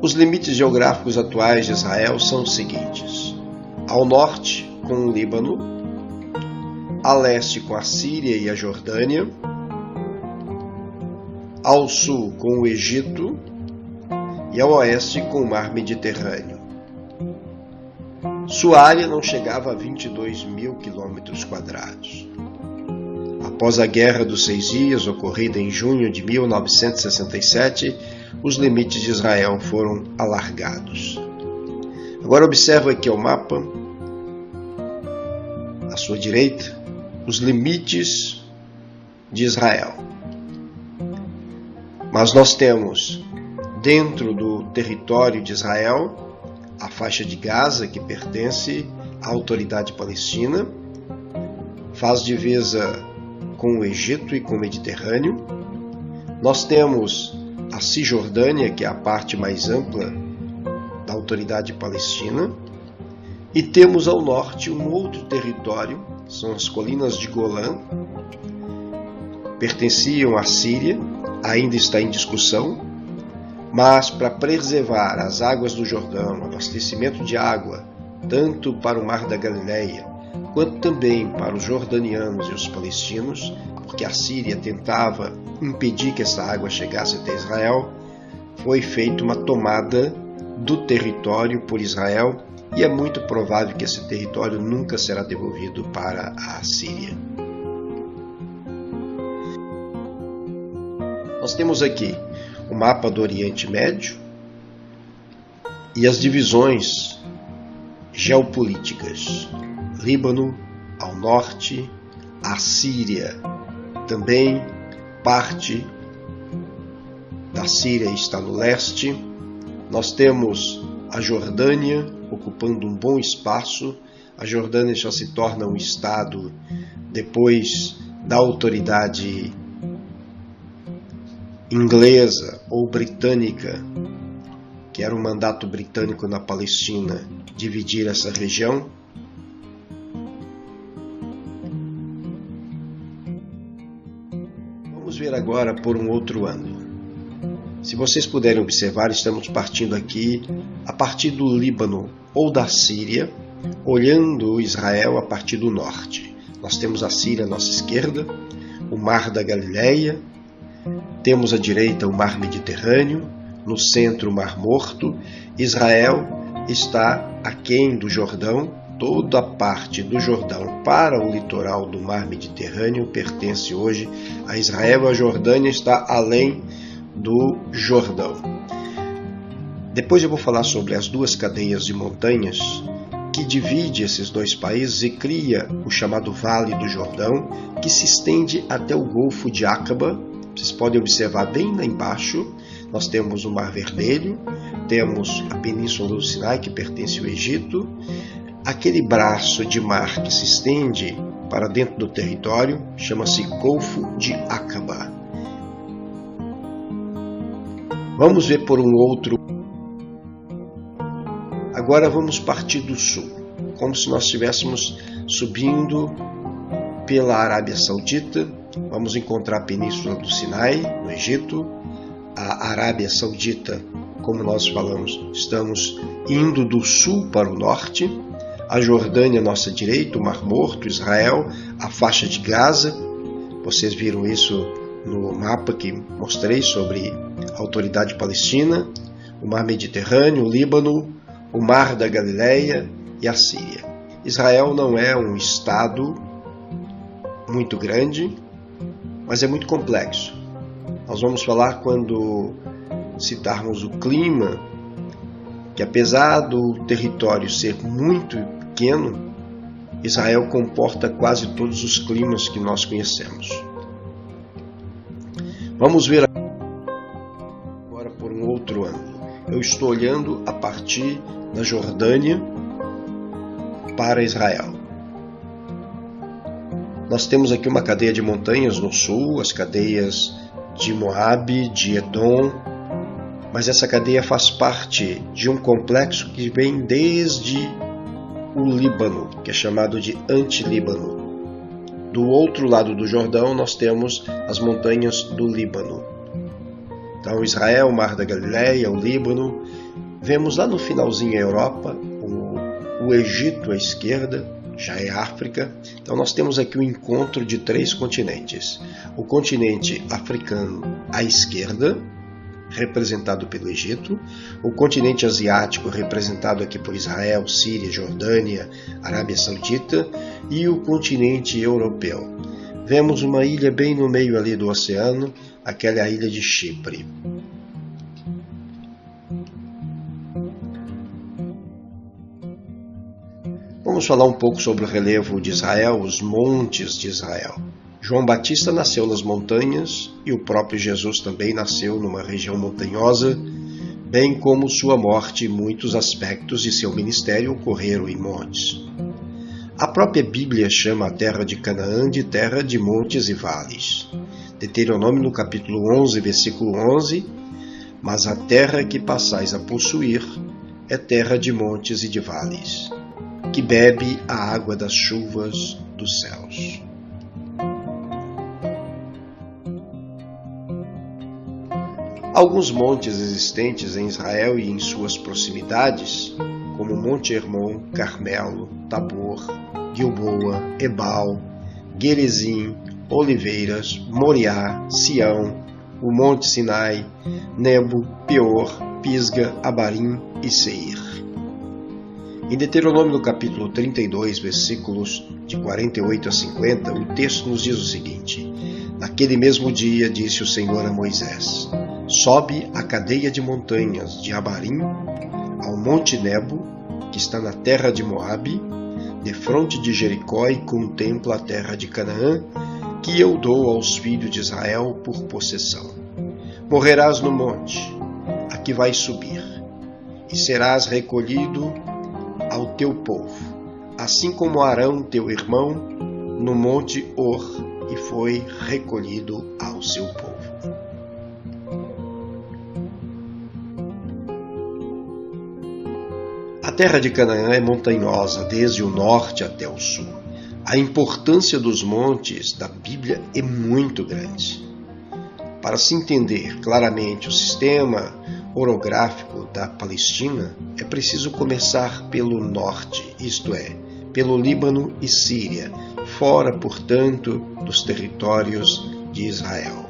Os limites geográficos atuais de Israel são os seguintes. Ao norte, com o Líbano, a leste, com a Síria e a Jordânia, ao sul com o Egito e ao oeste com o mar Mediterrâneo. Sua área não chegava a 22 mil quilômetros quadrados. Após a Guerra dos 6 Dias, ocorrida em junho de 1967, os limites de Israel foram alargados. Agora observa aqui o mapa, à sua direita, os limites de Israel. Mas nós temos, dentro do território de Israel, a faixa de Gaza, que pertence à autoridade palestina, faz divisa com o Egito e com o Mediterrâneo. Nós temos a Cisjordânia, que é a parte mais ampla da autoridade palestina, e temos ao norte um outro território, são as colinas de Golã, pertenciam à Síria, ainda está em discussão, mas para preservar as águas do Jordão, abastecimento de água, tanto para o Mar da Galileia, quanto também para os jordanianos e os palestinos, porque a Síria tentava impedir que essa água chegasse até Israel, foi feita uma tomada do território por Israel e é muito provável que esse território nunca será devolvido para a Síria. Nós temos aqui o mapa do Oriente Médio e as divisões geopolíticas. Líbano ao norte, a Síria também, parte da Síria está no leste. Nós temos a Jordânia ocupando um bom espaço. A Jordânia já se torna um estado depois da autoridade inglesa ou britânica, que era um mandato britânico na Palestina, dividir essa região. Vamos ver agora por um outro ângulo. Se vocês puderem observar, estamos partindo aqui a partir do Líbano ou da Síria, olhando Israel a partir do norte. Nós temos a Síria à nossa esquerda, o Mar da Galileia, temos à direita o Mar Mediterrâneo, no centro o Mar Morto. Israel está aquém do Jordão, toda a parte do Jordão para o litoral do Mar Mediterrâneo pertence hoje a Israel. A Jordânia está além do Jordão. Depois eu vou falar sobre as duas cadeias de montanhas que divide esses dois países e cria o chamado Vale do Jordão, que se estende até o Golfo de Aqaba. Vocês podem observar bem lá embaixo, nós temos o Mar Vermelho, temos a Península do Sinai, que pertence ao Egito, aquele braço de mar que se estende para dentro do território chama-se Golfo de Aqaba. Vamos ver por um outro. Agora vamos partir do sul, como se nós estivéssemos subindo pela Arábia Saudita. Vamos encontrar a Península do Sinai, no Egito, a Arábia Saudita, como nós falamos, estamos indo do sul para o norte, a Jordânia à nossa direita, o Mar Morto, Israel, a faixa de Gaza. Vocês viram isso no mapa que mostrei sobre a autoridade palestina, o Mar Mediterrâneo, o Líbano, o Mar da Galileia e a Síria. Israel não é um estado muito grande, mas é muito complexo. Nós vamos falar quando citarmos o clima, que apesar do território ser muito pequeno, Israel comporta quase todos os climas que nós conhecemos. Vamos ver agora por um outro ângulo. Eu estou olhando a partir da Jordânia para Israel. Nós temos aqui uma cadeia de montanhas no sul, as cadeias de Moabe, de Edom, mas essa cadeia faz parte de um complexo que vem desde o Líbano, que é chamado de Antilíbano. Do outro lado do Jordão nós temos as montanhas do Líbano. Então Israel, o Mar da Galileia, o Líbano. Vemos lá no finalzinho a Europa, o Egito à esquerda, já é África. Então nós temos aqui o encontro de três continentes. O continente africano à esquerda, representado pelo Egito, o continente asiático, representado aqui por Israel, Síria, Jordânia, Arábia Saudita, e o continente europeu. Vemos uma ilha bem no meio ali do oceano, aquela é a ilha de Chipre. Vamos falar um pouco sobre o relevo de Israel, os montes de Israel. João Batista nasceu nas montanhas e o próprio Jesus também nasceu numa região montanhosa, bem como sua morte e muitos aspectos de seu ministério ocorreram em montes. A própria Bíblia chama a terra de Canaã de terra de montes e vales. Deuteronômio no capítulo 11, versículo 11, mas a terra que passais a possuir é terra de montes e de vales, que bebe a água das chuvas dos céus. Alguns montes existentes em Israel e em suas proximidades, como Monte Hermon, Carmelo, Tabor, Gilboa, Ebal, Gerizim, Oliveiras, Moriá, Sião, o Monte Sinai, Nebo, Peor, Pisga, Abarim e Seir. Em Deuteronômio no capítulo 32, versículos de 48 a 50, o texto nos diz o seguinte: Naquele mesmo dia disse o Senhor a Moisés: sobe a cadeia de montanhas de Abarim, ao Monte Nebo, que está na terra de Moabe, defronte de Jericó, e contempla a terra de Canaã, que eu dou aos filhos de Israel por possessão. Morrerás no monte, a que vais subir, e serás recolhido ao teu povo, assim como Arão, teu irmão, no monte Hor, e foi recolhido ao seu povo. A terra de Canaã é montanhosa desde o norte até o sul. A importância dos montes da Bíblia é muito grande. Para se entender claramente o sistema orográfico da Palestina, é preciso começar pelo norte, isto é, pelo Líbano e Síria, fora, portanto, dos territórios de Israel.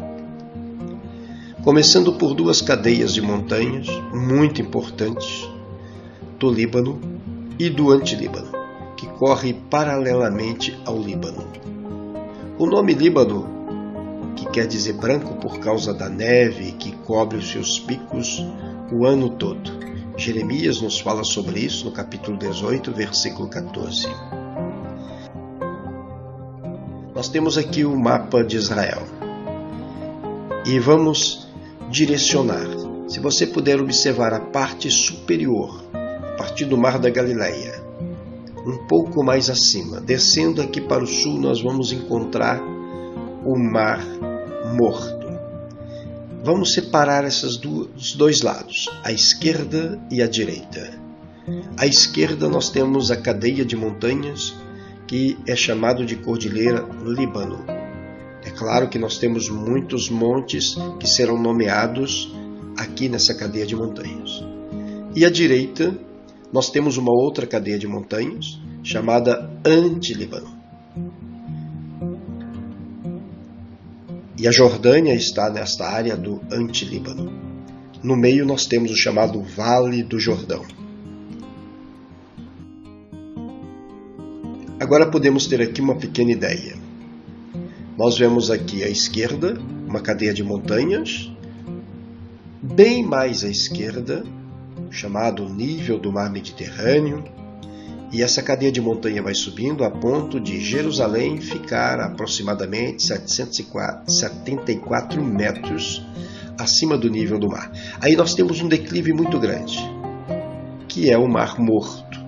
Começando por duas cadeias de montanhas muito importantes, do Líbano e do Antilíbano, que corre paralelamente ao Líbano. O nome Líbano, que quer dizer branco por causa da neve que cobre os seus picos o ano todo. Jeremias nos fala sobre isso no capítulo 18, versículo 14. Nós temos aqui o mapa de Israel e vamos direcionar. Se você puder observar a parte superior, a partir do Mar da Galileia, um pouco mais acima, descendo aqui para o sul, nós vamos encontrar o Mar Morto. Vamos separar os dois lados, a esquerda e a direita. À esquerda nós temos a cadeia de montanhas, que é chamado de Cordilheira Líbano. É claro que nós temos muitos montes que serão nomeados aqui nessa cadeia de montanhas. E à direita nós temos uma outra cadeia de montanhas chamada Antilíbano. E a Jordânia está nesta área do Antilíbano. No meio nós temos o chamado Vale do Jordão. Agora podemos ter aqui uma pequena ideia. Nós vemos aqui à esquerda uma cadeia de montanhas, bem mais à esquerda, chamado nível do mar Mediterrâneo, e essa cadeia de montanha vai subindo a ponto de Jerusalém ficar aproximadamente 774 metros acima do nível do mar. Aí nós temos um declive muito grande, que é o Mar Morto.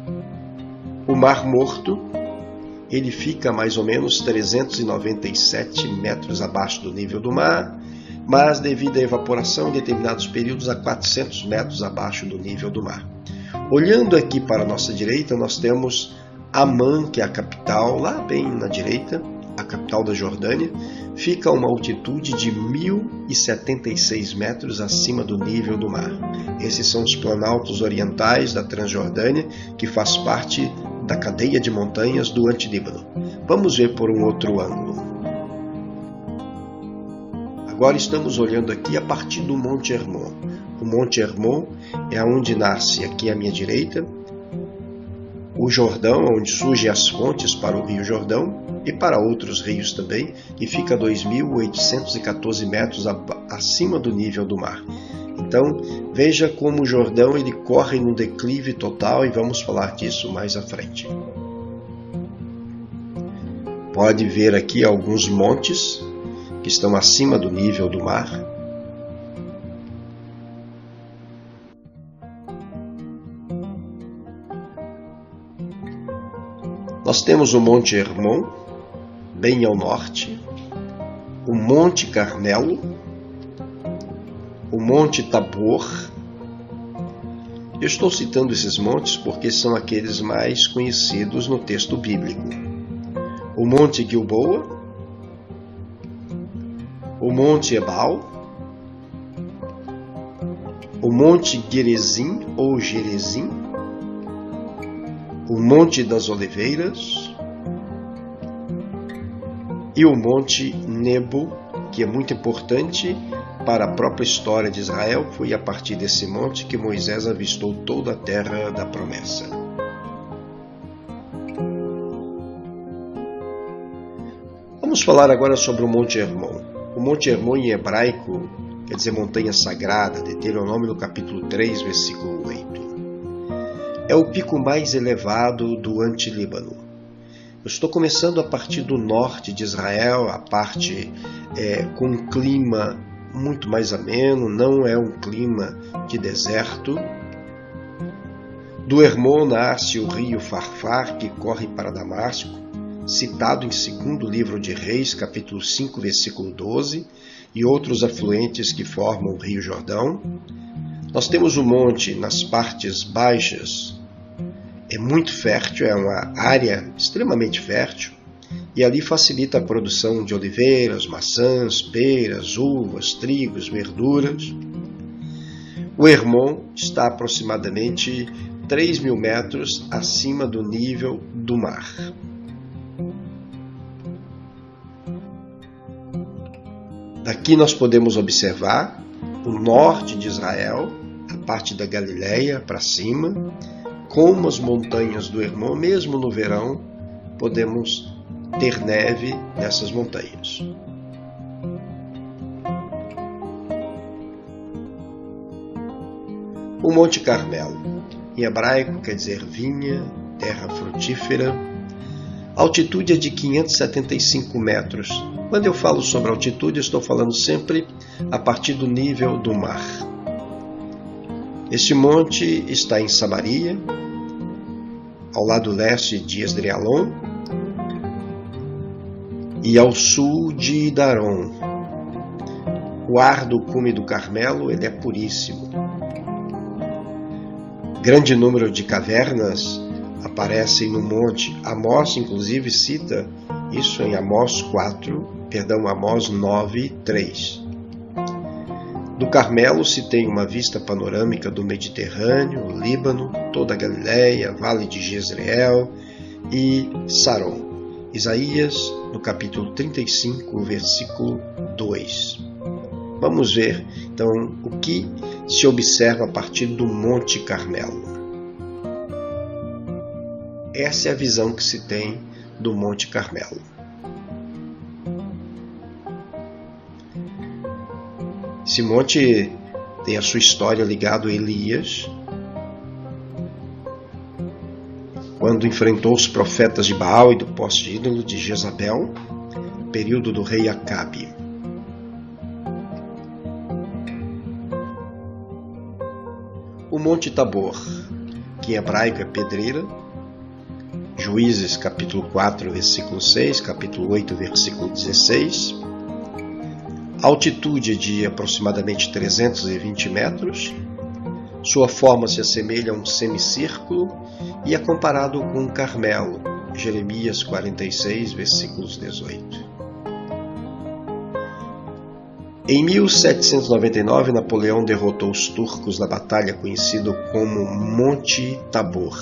O Mar Morto, ele fica mais ou menos 397 metros abaixo do nível do mar, mas devido à evaporação em determinados períodos a 400 metros abaixo do nível do mar. Olhando aqui para a nossa direita, nós temos Amã, que é a capital, lá bem na direita, a capital da Jordânia, fica a uma altitude de 1.076 metros acima do nível do mar. Esses são os planaltos orientais da Transjordânia, que faz parte da cadeia de montanhas do Antilíbano. Vamos ver por um outro ângulo. Agora estamos olhando aqui a partir do Monte Hermon. O Monte Hermon é onde nasce, aqui à minha direita, o Jordão, onde surgem as fontes para o Rio Jordão e para outros rios também, e fica a 2.814 metros acima do nível do mar. Então, veja como o Jordão ele corre num declive total, e vamos falar disso mais à frente. Pode ver aqui alguns montes que estão acima do nível do mar. Nós temos o Monte Hermon, bem ao norte, o Monte Carmelo, o Monte Tabor. Eu estou citando esses montes porque são aqueles mais conhecidos no texto bíblico. O Monte Gilboa, o Monte Ebal, o Monte Gerizim ou Gerizim, o Monte das Oliveiras e o Monte Nebo, que é muito importante para a própria história de Israel. Foi a partir desse monte que Moisés avistou toda a terra da promessa. Vamos falar agora sobre o Monte Hermon. O Monte Hermon em hebraico quer dizer montanha sagrada, Deuteronômio no capítulo 3, versículo 8. É o pico mais elevado do Antilíbano. Eu estou começando a partir do norte de Israel, a parte com um clima muito mais ameno, não é um clima de deserto. Do Hermon nasce o rio Farfar, que corre para Damasco, citado em 2º livro de Reis, capítulo 5, versículo 12, e outros afluentes que formam o rio Jordão. Nós temos o monte nas partes baixas, é muito fértil, é uma área extremamente fértil, e ali facilita a produção de oliveiras, maçãs, peras, uvas, trigos, verduras. O Hermon está aproximadamente 3.000 metros acima do nível do mar. Daqui nós podemos observar o norte de Israel, a parte da Galileia para cima, como as montanhas do Hermon, mesmo no verão, podemos ter neve nessas montanhas. O Monte Carmelo, em hebraico quer dizer vinha, terra frutífera. A altitude é de 575 metros. Quando eu falo sobre altitude, eu estou falando sempre a partir do nível do mar. Este monte está em Samaria, ao lado leste de Esdrealon e ao sul de Daron. O ar do cume do Carmelo ele é puríssimo. Grande número de cavernas aparecem no monte. Amós, inclusive, cita isso em Amós 9, 3. Do Carmelo se tem uma vista panorâmica do Mediterrâneo, o Líbano, toda a Galileia, Vale de Jezreel e Saron. Isaías, no capítulo 35, versículo 2. Vamos ver, então, o que se observa a partir do Monte Carmelo. Essa é a visão que se tem do Monte Carmelo. Esse monte tem a sua história ligada a Elias, quando enfrentou os profetas de Baal e do poste ídolo de Jezabel, período do rei Acabe. O Monte Tabor, que em hebraico é pedreira, Juízes capítulo 4, versículo 6, capítulo 8, versículo 16. A altitude é de aproximadamente 320 metros. Sua forma se assemelha a um semicírculo e é comparado com um Carmelo, Jeremias 46, versículos 18. Em 1799, Napoleão derrotou os turcos na batalha conhecida como Monte Tabor.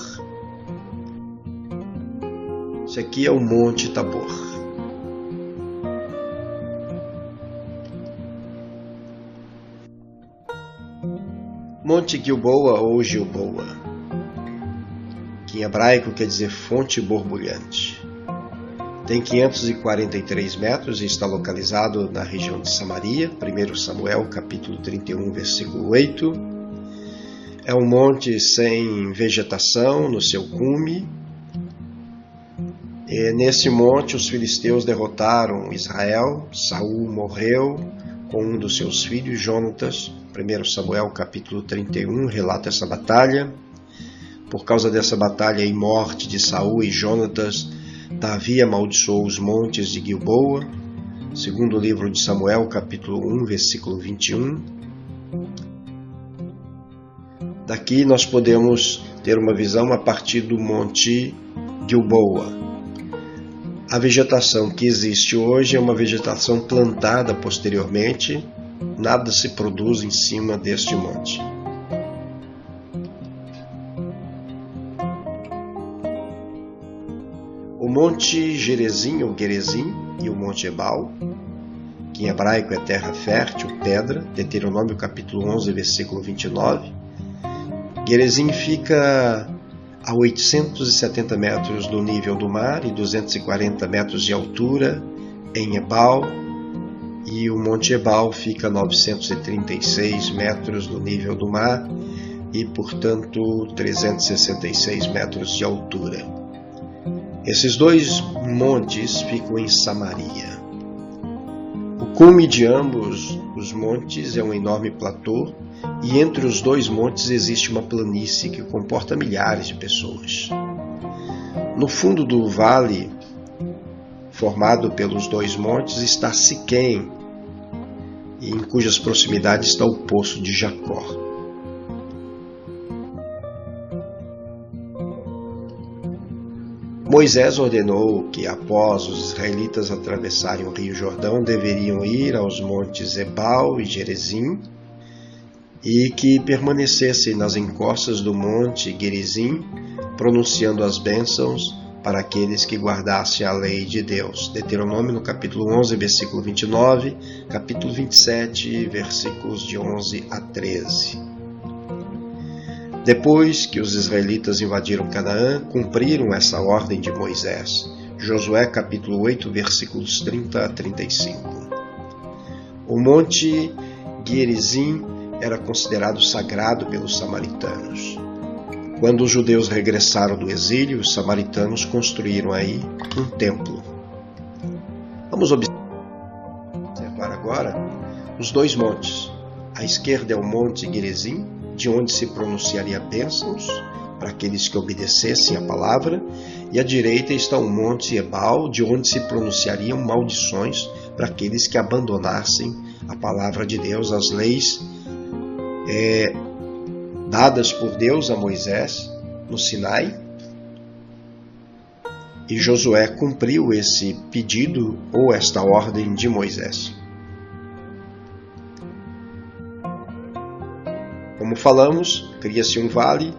Esse aqui é o Monte Tabor. Monte Gilboa ou Gilboa, que em hebraico quer dizer fonte borbulhante. Tem 543 metros e está localizado na região de Samaria, 1 Samuel capítulo 31, versículo 8. É um monte sem vegetação no seu cume. E nesse monte os filisteus derrotaram Israel. Saul morreu com um dos seus filhos, Jonatas. 1 Samuel capítulo 31 relata essa batalha. Por causa dessa batalha e morte de Saul e Jonatas, Davi amaldiçoou os montes de Gilboa. Segundo livro de Samuel capítulo 1, versículo 21. Daqui nós podemos ter uma visão a partir do Monte Gilboa. A vegetação que existe hoje é uma vegetação plantada posteriormente. Nada se produz em cima deste monte. O Monte Gerezim ou Gerezim e o Monte Ebal, que em hebraico é terra fértil, pedra, Deuteronômio capítulo 11, versículo 29. Gerezim fica a 870 metros do nível do mar e 240 metros de altura em Ebal, e o Monte Ebal fica a 936 metros do nível do mar e, portanto, 366 metros de altura. Esses dois montes ficam em Samaria. O cume de ambos os montes é um enorme platô e entre os dois montes existe uma planície que comporta milhares de pessoas. No fundo do vale, formado pelos dois montes, está Siquém, em cujas proximidades está o poço de Jacó. Moisés ordenou que, após os israelitas atravessarem o rio Jordão, deveriam ir aos montes Ebal e Gerizim e que permanecessem nas encostas do monte Gerizim, pronunciando as bênçãos para aqueles que guardassem a lei de Deus. Deuteronômio no capítulo 11, versículo 29, capítulo 27, versículos de 11 a 13. Depois que os israelitas invadiram Canaã, cumpriram essa ordem de Moisés. Josué capítulo 8, versículos 30 a 35. O monte Gerizim era considerado sagrado pelos samaritanos. Quando os judeus regressaram do exílio, os samaritanos construíram aí um templo. Vamos observar agora os dois montes. À esquerda é o Monte Gerizim, de onde se pronunciaria bênçãos para aqueles que obedecessem a palavra, e à direita está o Monte Ebal, de onde se pronunciariam maldições para aqueles que abandonassem a palavra de Deus, as leis dadas por Deus a Moisés no Sinai. E Josué cumpriu esse pedido ou esta ordem de Moisés. Como falamos, cria-se um vale,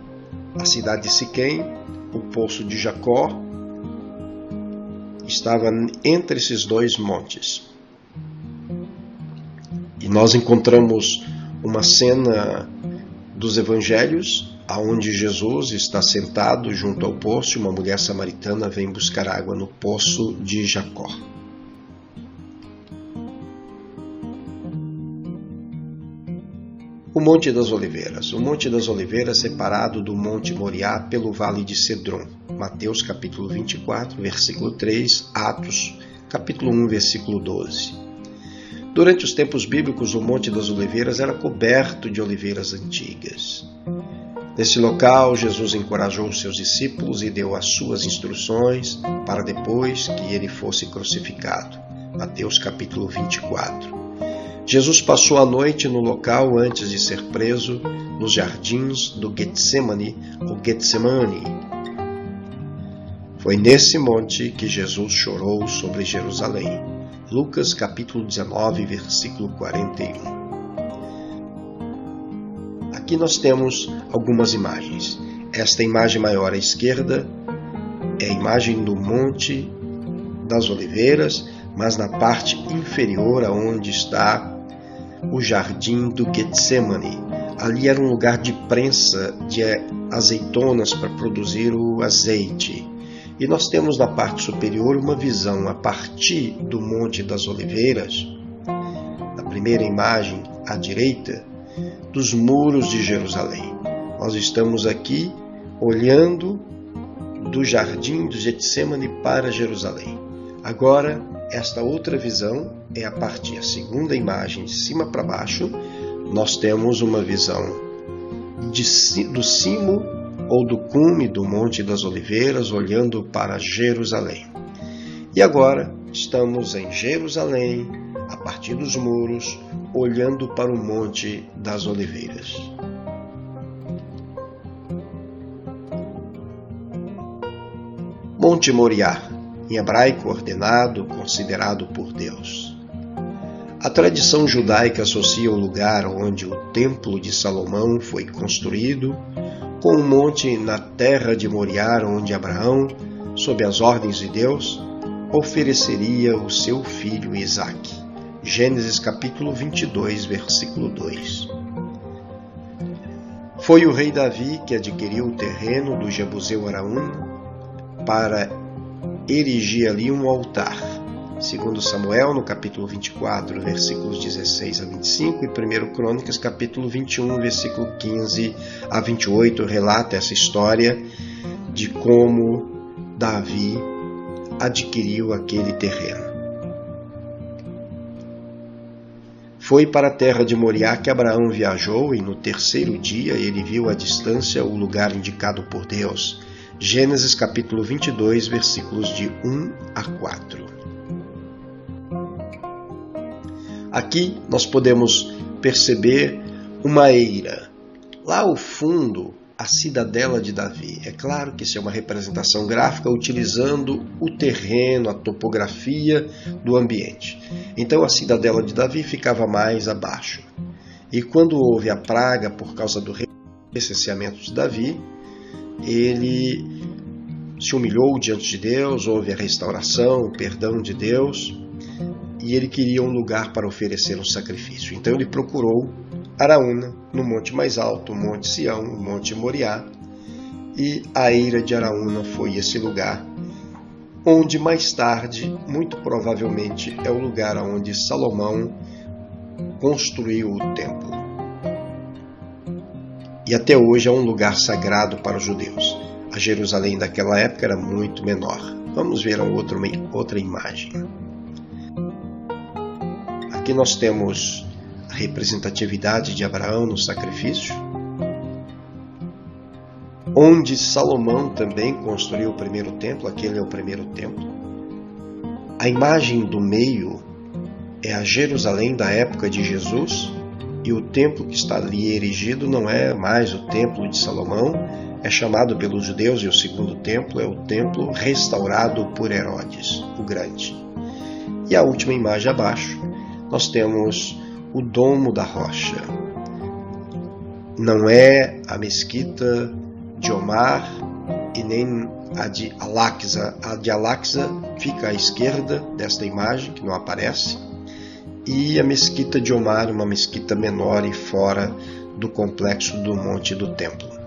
a cidade de Siquém, o poço de Jacó, estava entre esses dois montes. E nós encontramos uma cena dos evangelhos, aonde Jesus está sentado junto ao poço e uma mulher samaritana vem buscar água no poço de Jacó. O Monte das Oliveiras. O Monte das Oliveiras é separado do Monte Moriá pelo Vale de Cedron. Mateus capítulo 24, versículo 3, Atos capítulo 1, versículo 12. Durante os tempos bíblicos, o Monte das Oliveiras era coberto de oliveiras antigas. Nesse local, Jesus encorajou os seus discípulos e deu as suas instruções para depois que ele fosse crucificado. Mateus capítulo 24. Jesus passou a noite no local antes de ser preso, nos jardins do Getsemane ou Getsemane. Foi nesse monte que Jesus chorou sobre Jerusalém. Lucas capítulo 19, versículo 41. Aqui nós temos algumas imagens. Esta imagem maior à esquerda é a imagem do Monte das Oliveiras, mas na parte inferior, aonde está o jardim do Getsemane. Ali era um lugar de prensa de azeitonas para produzir o azeite. E nós temos na parte superior uma visão a partir do Monte das Oliveiras, na primeira imagem à direita, dos muros de Jerusalém. Nós estamos aqui olhando do jardim do Getsemane para Jerusalém. Agora, esta outra visão é a partir, a segunda imagem de cima para baixo, nós temos uma visão do cimo ou do cume do Monte das Oliveiras, olhando para Jerusalém. E agora estamos em Jerusalém, a partir dos muros, olhando para o Monte das Oliveiras. Monte Moriá, em hebraico ordenado, considerado por Deus. A tradição judaica associa o lugar onde o Templo de Salomão foi construído com um monte na terra de Moriá, onde Abraão, sob as ordens de Deus, ofereceria o seu filho Isaque. Gênesis capítulo 22, versículo 2. Foi o rei Davi que adquiriu o terreno do Jebuseu Araúna para erigir ali um altar. 2 Samuel, no capítulo 24, versículos 16 a 25, e 1 Crônicas, capítulo 21, versículo 15 a 28, relata essa história de como Davi adquiriu aquele terreno. Foi para a terra de Moriá que Abraão viajou, e no terceiro dia ele viu à distância o lugar indicado por Deus. Gênesis capítulo 22, versículos de 1 a 4. Aqui nós podemos perceber uma eira. Lá ao fundo, a cidadela de Davi. É claro que isso é uma representação gráfica utilizando o terreno, a topografia do ambiente. Então a cidadela de Davi ficava mais abaixo. E quando houve a praga por causa do recenseamento de Davi, ele se humilhou diante de Deus, houve a restauração, o perdão de Deus, e ele queria um lugar para oferecer um sacrifício. Então ele procurou Araúna, no monte mais alto, o Monte Sião, o Monte Moriá, e a eira de Araúna foi esse lugar, onde mais tarde, muito provavelmente, é o lugar onde Salomão construiu o templo. E até hoje é um lugar sagrado para os judeus. A Jerusalém daquela época era muito menor. Vamos ver outra imagem. Aqui nós temos a representatividade de Abraão no sacrifício, onde Salomão também construiu o primeiro templo. Aquele é o primeiro templo. A imagem do meio é a Jerusalém da época de Jesus, e o templo que está ali erigido não é mais o templo de Salomão, é chamado pelos judeus, e o segundo templo é o templo restaurado por Herodes, o Grande. E a última imagem abaixo, nós temos o Domo da Rocha. Não é a mesquita de Omar e nem a de Al-Aqsa. A de Al-Aqsa fica à esquerda desta imagem, que não aparece, e a mesquita de Omar, uma mesquita menor e fora do complexo do monte do templo.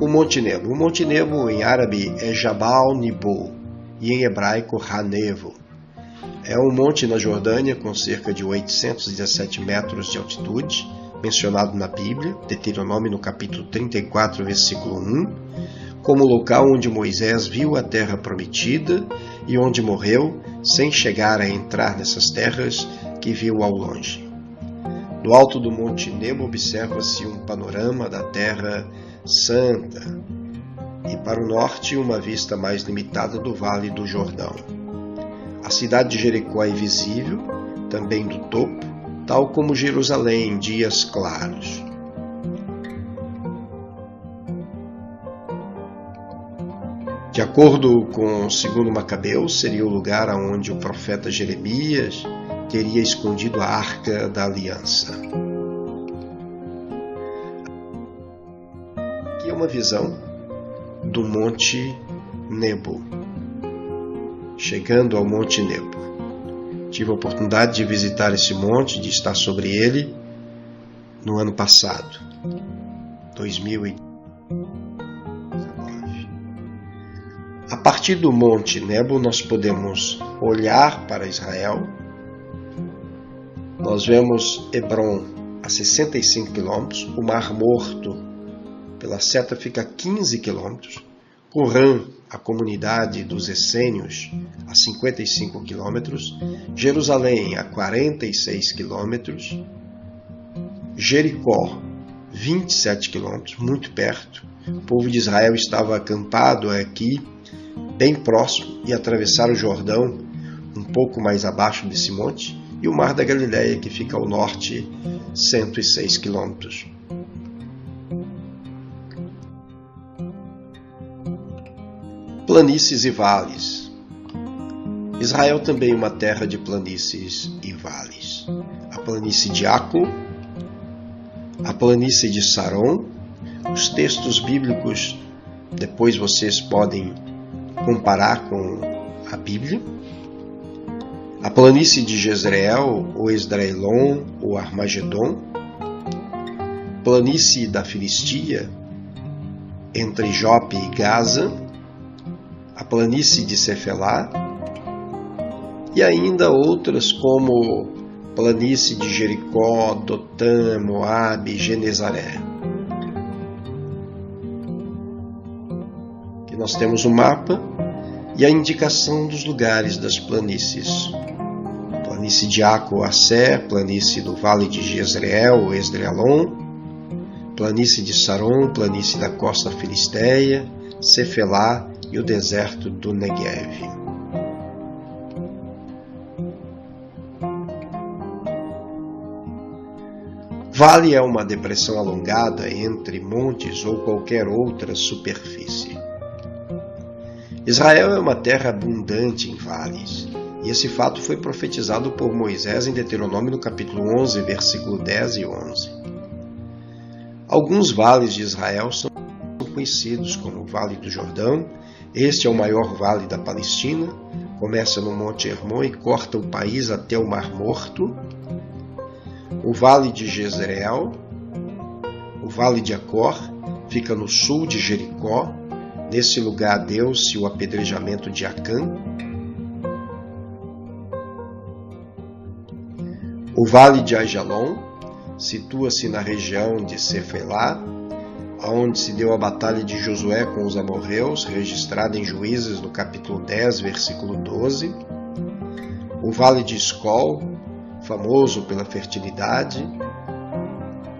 O Monte Nebo. O Monte Nebo em árabe é Jabal Nebo e em hebraico Hanevo. É um monte na Jordânia com cerca de 817 metros de altitude, mencionado na Bíblia, Deuteronômio no capítulo 34, versículo 1, como local onde Moisés viu a terra prometida e onde morreu, sem chegar a entrar nessas terras que viu ao longe. Do alto do Monte Nebo observa-se um panorama da Terra Santa e para o norte uma vista mais limitada do Vale do Jordão. A cidade de Jericó é visível, também do topo, tal como Jerusalém em dias claros. De acordo com 2 Macabeus, seria o lugar onde o profeta Jeremias teria escondido a Arca da Aliança. Aqui é uma visão do Monte Nebo. Chegando ao Monte Nebo. Tive a oportunidade de visitar esse monte, de estar sobre ele no ano passado, 2019. A partir do Monte Nebo nós podemos olhar para Israel. Nós vemos Hebrom a 65 quilômetros, o Mar Morto pela seta fica a 15 quilômetros, Corã, a comunidade dos essênios, a 55 quilômetros, Jerusalém a 46 quilômetros, Jericó, 27 quilômetros, muito perto. O povo de Israel estava acampado aqui, bem próximo, e atravessar o Jordão, um pouco mais abaixo desse monte, e o Mar da Galileia, que fica ao norte, 106 quilômetros. Planícies e vales. Israel também é uma terra de planícies e vales. A planície de Aco, a planície de Saron. Os textos bíblicos, depois vocês podem comparar com a Bíblia. A planície de Jezreel, ou Esdraelon, ou Armagedon. Planície da Filistia, entre Jope e Gaza, a planície de Cefelá, e ainda outras como planície de Jericó, Dotã, Moabe e Genezaré. Aqui nós temos o mapa e a indicação dos lugares das planícies. Planície de Aco-Assé, planície do Vale de Jezreel ou Esdrelon, planície de Saron, planície da costa filisteia, Cefelá e o deserto do Neguev. Vale é uma depressão alongada entre montes ou qualquer outra superfície. Israel é uma terra abundante em vales, e esse fato foi profetizado por Moisés em Deuteronômio no capítulo 11, versículo 10 e 11. Alguns vales de Israel são conhecidos como o Vale do Jordão. Este é o maior vale da Palestina, começa no Monte Hermon e corta o país até o Mar Morto. O Vale de Jezreel, o Vale de Acor, fica no sul de Jericó. Nesse lugar deu-se o apedrejamento de Acã. O Vale de Aijalon situa-se na região de Cefelá, onde se deu a batalha de Josué com os amorreus, registrada em Juízes no capítulo 10, versículo 12. O Vale de Escol, famoso pela fertilidade,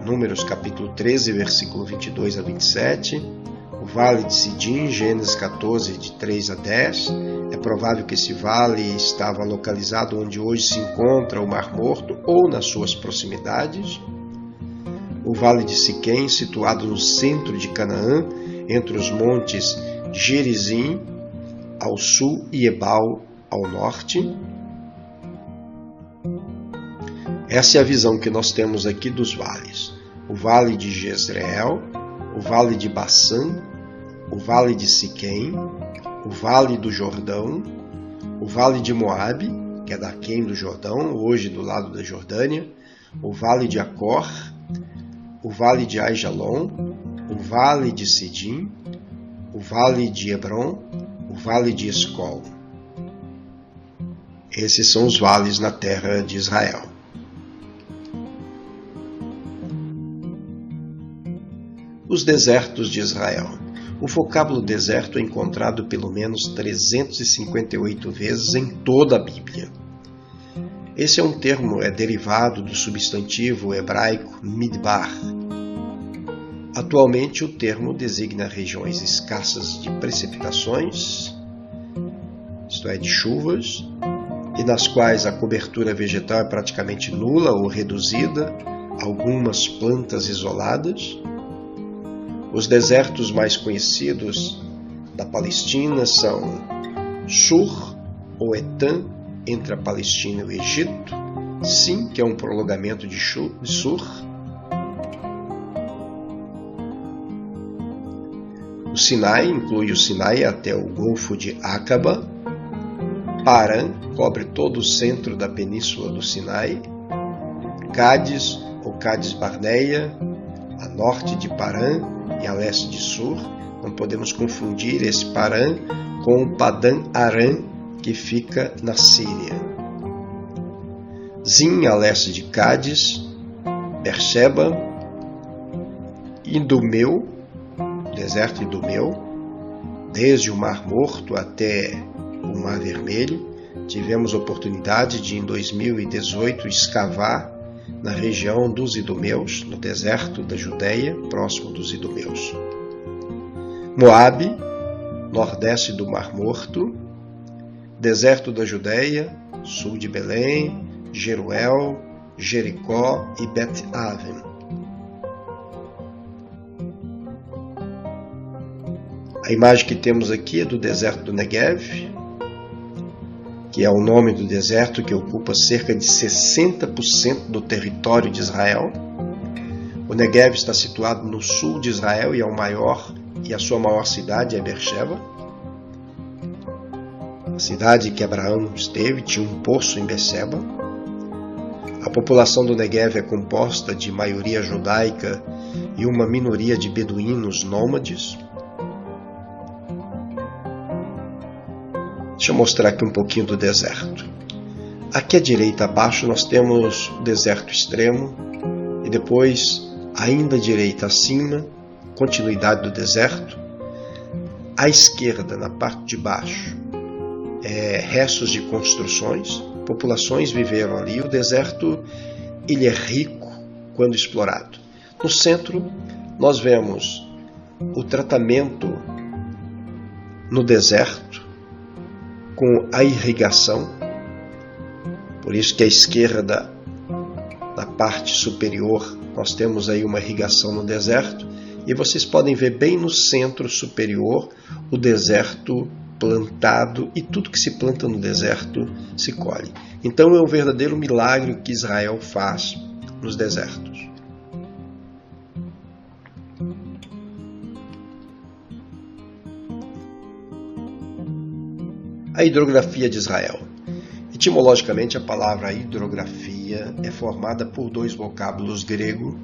Números capítulo 13, versículo 22 a 27. O Vale de Sidim, Gênesis 14, de 3 a 10. É provável que esse vale estava localizado onde hoje se encontra o Mar Morto ou nas suas proximidades. O Vale de Siquém, situado no centro de Canaã, entre os montes Gerizim ao sul e Ebal ao norte. Essa é a visão que nós temos aqui dos vales. O Vale de Jezreel, o Vale de Baçã, o Vale de Siquém, o Vale do Jordão, o Vale de Moabe, que é daquém do Jordão, hoje do lado da Jordânia, o Vale de Acor, o Vale de Aijalon, o Vale de Sidim, o Vale de Hebron, o Vale de Escol. Esses são os vales na terra de Israel. Os desertos de Israel. O vocábulo deserto é encontrado pelo menos 358 vezes em toda a Bíblia. Esse é um termo derivado do substantivo hebraico midbar. Atualmente, o termo designa regiões escassas de precipitações, isto é, de chuvas, e nas quais a cobertura vegetal é praticamente nula ou reduzida, algumas plantas isoladas. Os desertos mais conhecidos da Palestina são Shur ou Etam, entre a Palestina e o Egito, Sim, que é um prolongamento de Shur, o Sinai inclui o Sinai até o Golfo de Acaba, Parã cobre todo o centro da península do Sinai, Cádiz ou Cádiz Barneia, a norte de Parã e a leste de Sur. Não podemos confundir esse Parã com o Padã Arã, que fica na Síria. Zin, a leste de Cádiz, Beersheba, Idumeu, deserto Idumeu, desde o Mar Morto até o Mar Vermelho. Tivemos oportunidade de, em 2018, escavar na região dos Idumeus, no deserto da Judéia, próximo dos Idumeus. Moabe, nordeste do Mar Morto, deserto da Judéia, sul de Belém, Jeruel, Jericó e Bet-Aven. A imagem que temos aqui é do deserto do Negev, que é o nome do deserto que ocupa cerca de 60% do território de Israel. O Negev está situado no sul de Israel e a sua maior cidade é Beersheba. A cidade que Abraão esteve tinha um poço em Beersheba. A população do Negev é composta de maioria judaica e uma minoria de beduínos nômades. Deixa eu mostrar aqui um pouquinho do deserto. Aqui à direita abaixo nós temos o deserto extremo e depois, ainda à direita acima, continuidade do deserto. À esquerda, na parte de baixo, restos de construções, populações viveram ali. O deserto ele é rico quando explorado. No centro, nós vemos o tratamento no deserto com a irrigação. Por isso que à esquerda, na parte superior, nós temos aí uma irrigação no deserto. E vocês podem ver bem no centro superior o deserto plantado, e tudo que se planta no deserto se colhe. Então é um verdadeiro milagre o que Israel faz nos desertos. A hidrografia de Israel. Etimologicamente, a palavra hidrografia é formada por dois vocábulos grego,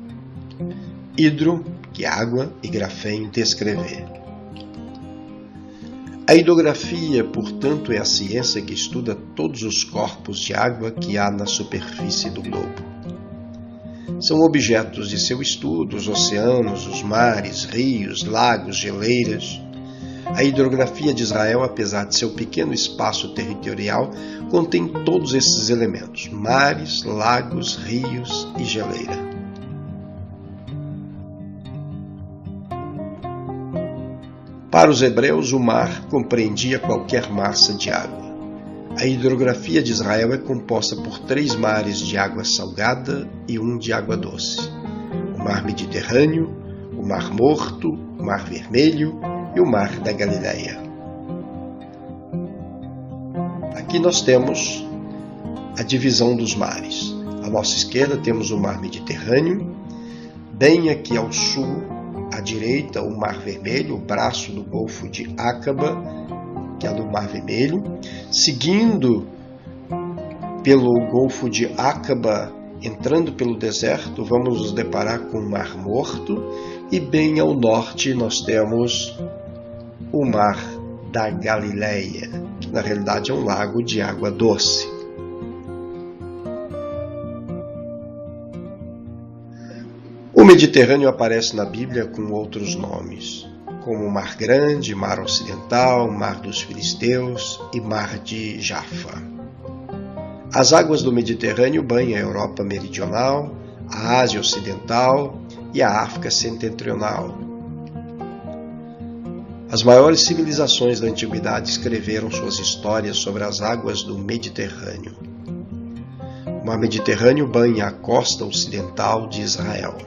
hidro, que é água, e grafém, descrever. A hidrografia, portanto, é a ciência que estuda todos os corpos de água que há na superfície do globo. São objetos de seu estudo os oceanos, os mares, rios, lagos, geleiras. A hidrografia de Israel, apesar de seu pequeno espaço territorial, contém todos esses elementos: mares, lagos, rios e geleira. Para os hebreus, o mar compreendia qualquer massa de água. A hidrografia de Israel é composta por 3 mares de água salgada e 1 de água doce: o Mar Mediterrâneo, o Mar Morto, o Mar Vermelho e o Mar da Galileia. Aqui nós temos a divisão dos mares. À nossa esquerda temos o Mar Mediterrâneo, bem aqui ao sul, à direita, o Mar Vermelho, o braço do Golfo de Aqaba, que é do Mar Vermelho. Seguindo pelo Golfo de Aqaba, entrando pelo deserto, vamos nos deparar com o Mar Morto. E bem ao norte nós temos o Mar da Galileia, que na realidade é um lago de água doce. O Mediterrâneo aparece na Bíblia com outros nomes, como Mar Grande, Mar Ocidental, Mar dos Filisteus e Mar de Jafa. As águas do Mediterrâneo banham a Europa Meridional, a Ásia Ocidental e a África Setentrional. As maiores civilizações da antiguidade escreveram suas histórias sobre as águas do Mediterrâneo. O Mar Mediterrâneo banha a costa ocidental de Israel.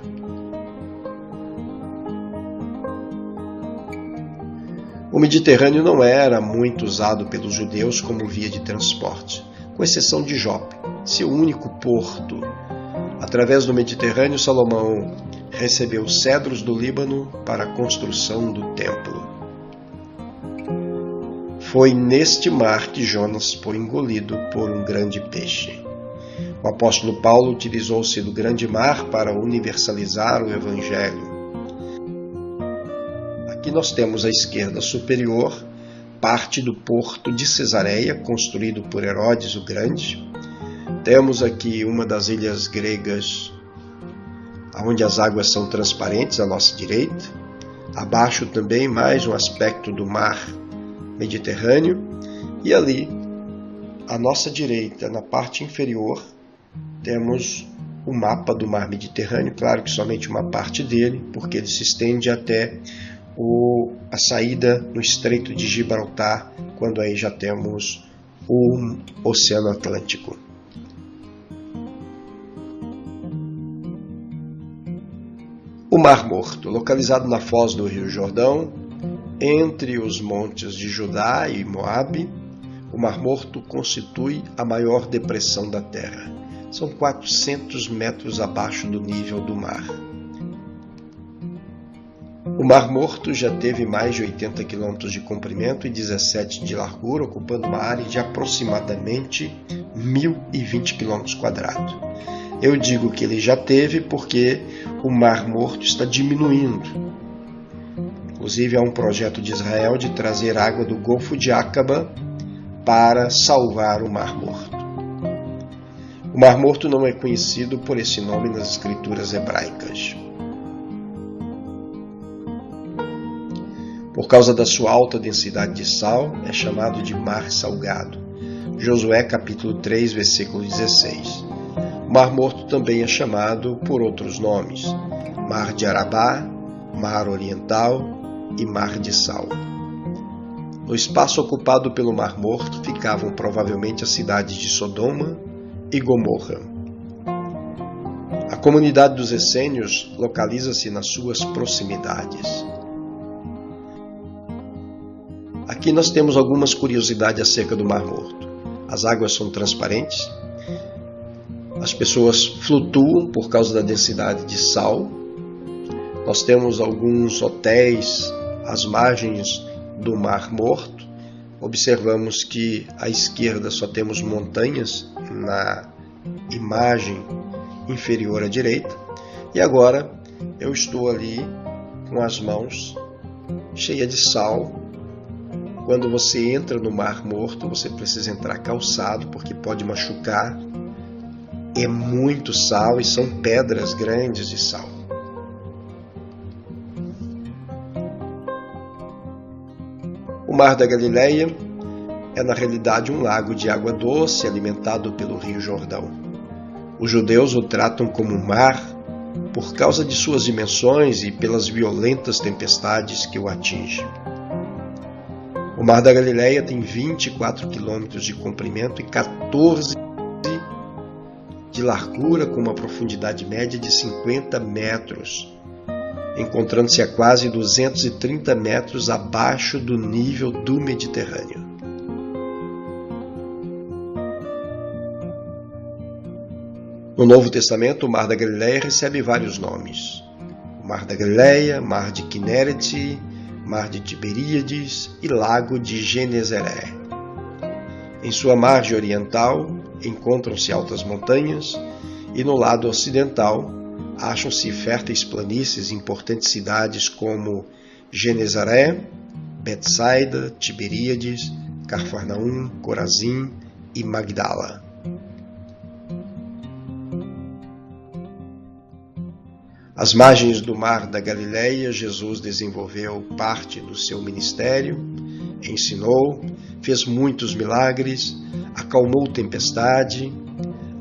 O Mediterrâneo não era muito usado pelos judeus como via de transporte, com exceção de Jope, seu único porto. Através do Mediterrâneo, Salomão recebeu cedros do Líbano para a construção do templo. Foi neste mar que Jonas foi engolido por um grande peixe. O apóstolo Paulo utilizou-se do grande mar para universalizar o Evangelho. Aqui nós temos à esquerda superior parte do porto de Cesareia, construído por Herodes o Grande. Temos aqui uma das ilhas gregas, onde as águas são transparentes, à nossa direita. Abaixo também mais um aspecto do mar Mediterrâneo. E ali, à nossa direita, na parte inferior, temos o mapa do mar Mediterrâneo. Claro que somente uma parte dele, porque ele se estende até a saída no Estreito de Gibraltar, quando aí já temos o Oceano Atlântico. O Mar Morto, localizado na foz do Rio Jordão, entre os montes de Judá e Moabe, o Mar Morto constitui a maior depressão da Terra. São 400 metros abaixo do nível do mar. O Mar Morto já teve mais de 80 quilômetros de comprimento e 17 de largura, ocupando uma área de aproximadamente 1.020 quilômetros quadrados. Eu digo que ele já teve porque o Mar Morto está diminuindo. Inclusive, há um projeto de Israel de trazer água do Golfo de Aqaba para salvar o Mar Morto. O Mar Morto não é conhecido por esse nome nas escrituras hebraicas. Por causa da sua alta densidade de sal, é chamado de Mar Salgado. Josué capítulo 3, versículo 16. O Mar Morto também é chamado por outros nomes: Mar de Arabá, Mar Oriental e Mar de Sal. No espaço ocupado pelo Mar Morto ficavam provavelmente as cidades de Sodoma e Gomorra. A comunidade dos essênios localiza-se nas suas proximidades. Aqui nós temos algumas curiosidades acerca do Mar Morto. As águas são transparentes, as pessoas flutuam por causa da densidade de sal. Nós temos alguns hotéis às margens do Mar Morto. Observamos que à esquerda só temos montanhas na imagem inferior à direita. E agora eu estou ali com as mãos cheias de sal. Quando você entra no Mar Morto, você precisa entrar calçado, porque pode machucar. É muito sal e são pedras grandes de sal. O Mar da Galileia é na realidade um lago de água doce alimentado pelo Rio Jordão. Os judeus o tratam como um mar por causa de suas dimensões e pelas violentas tempestades que o atingem. O Mar da Galileia tem 24 quilômetros de comprimento e 14 de largura, com uma profundidade média de 50 metros, encontrando-se a quase 230 metros abaixo do nível do Mediterrâneo. No Novo Testamento, o Mar da Galileia recebe vários nomes: o Mar da Galileia, Mar de Quinerete, Mar de Tiberíades e Lago de Genezaré. Em sua margem oriental encontram-se altas montanhas e no lado ocidental acham-se férteis planícies e importantes cidades como Genezaré, Betsaida, Tiberíades, Cafarnaum, Corazim e Magdala. Às margens do Mar da Galileia, Jesus desenvolveu parte do seu ministério, ensinou, fez muitos milagres, acalmou tempestade,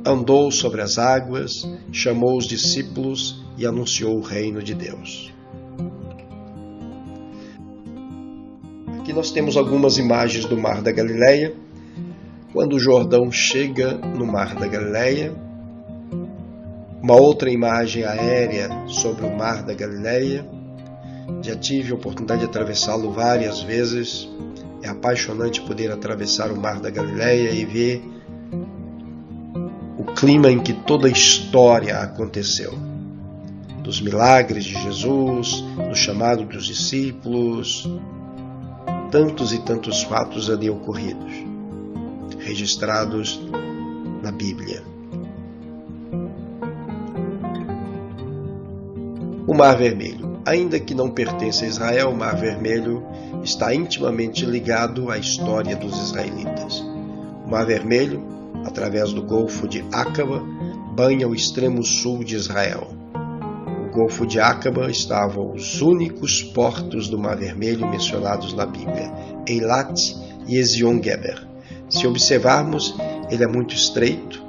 andou sobre as águas, chamou os discípulos e anunciou o reino de Deus. Aqui nós temos algumas imagens do Mar da Galileia. Quando o Jordão chega no Mar da Galileia, uma outra imagem aérea sobre o Mar da Galileia. Já tive a oportunidade de atravessá-lo várias vezes. É apaixonante poder atravessar o Mar da Galileia e ver o clima em que toda a história aconteceu. Dos milagres de Jesus, do chamado dos discípulos, tantos e tantos fatos ali ocorridos, registrados na Bíblia. O Mar Vermelho. Ainda que não pertence a Israel, o Mar Vermelho está intimamente ligado à história dos israelitas. O Mar Vermelho, através do Golfo de Acaba, banha o extremo sul de Israel. No Golfo de Acaba estavam os únicos portos do Mar Vermelho mencionados na Bíblia, Eilat e Ezion-Geber. Se observarmos, ele é muito estreito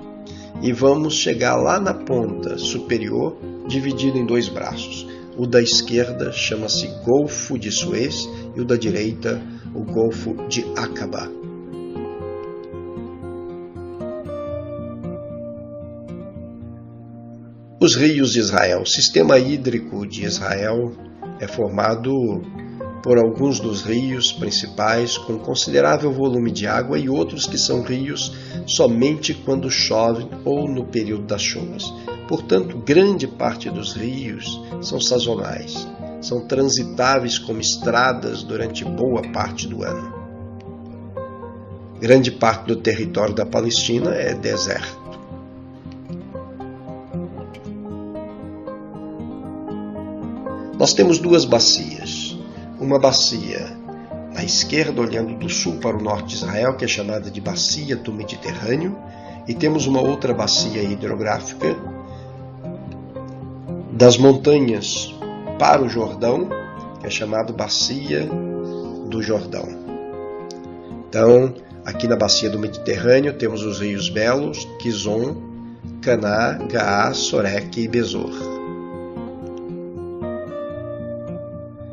e vamos chegar lá na ponta superior, dividido em dois braços. O da esquerda chama-se Golfo de Suez e o da direita, o Golfo de Acaba. Os rios de Israel. O sistema hídrico de Israel é formado por alguns dos rios principais com considerável volume de água e outros que são rios somente quando chove ou no período das chuvas. Portanto, grande parte dos rios são sazonais, são transitáveis como estradas durante boa parte do ano. Grande parte do território da Palestina é deserto. Nós temos duas bacias. Uma bacia À esquerda, olhando do sul para o norte de Israel, que é chamada de Bacia do Mediterrâneo, e temos uma outra bacia hidrográfica das montanhas para o Jordão, que é chamada Bacia do Jordão. Então, aqui na Bacia do Mediterrâneo temos os rios Belos, Quizon, Caná, Gaá, Soreque e Besor.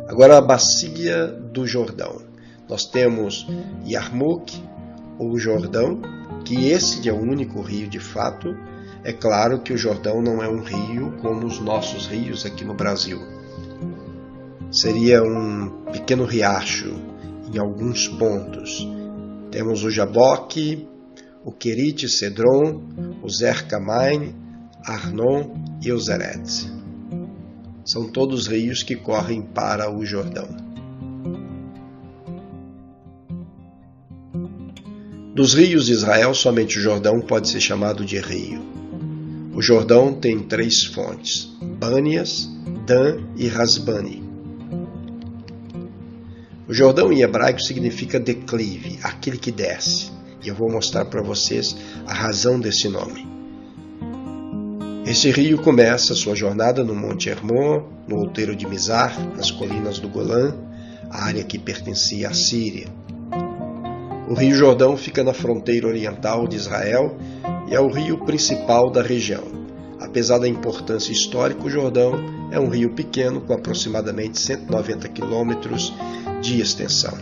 Agora a Bacia do Jordão. Nós temos Yarmuk, ou Jordão, que esse é o único rio de fato. É claro que o Jordão não é um rio como os nossos rios aqui no Brasil. Seria um pequeno riacho em alguns pontos. Temos o Jaboque, o Querite Cedron, o Zer Kamain, Arnon e o Zeret. São todos rios que correm para o Jordão. Dos rios de Israel, somente o Jordão pode ser chamado de rio. O Jordão tem 3 fontes: Bânias, Dan e Rasbani. O Jordão em hebraico significa declive, aquele que desce. E eu vou mostrar para vocês a razão desse nome. Esse rio começa sua jornada no Monte Hermon, no outeiro de Mizar, nas colinas do Golã, a área que pertencia à Síria. O Rio Jordão fica na fronteira oriental de Israel e é o rio principal da região. Apesar da importância histórica, o Jordão é um rio pequeno com aproximadamente 190 quilômetros de extensão.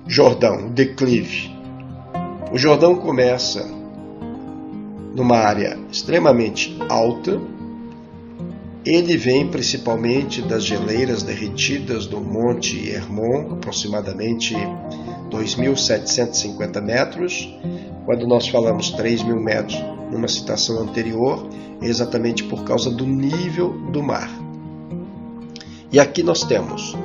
Jordão, declive. O Jordão começa numa área extremamente alta. Ele vem principalmente das geleiras derretidas do Monte Hermon, aproximadamente 2.750 metros. Quando nós falamos 3.000 metros numa citação anterior, é exatamente por causa do nível do mar. E aqui nós temos,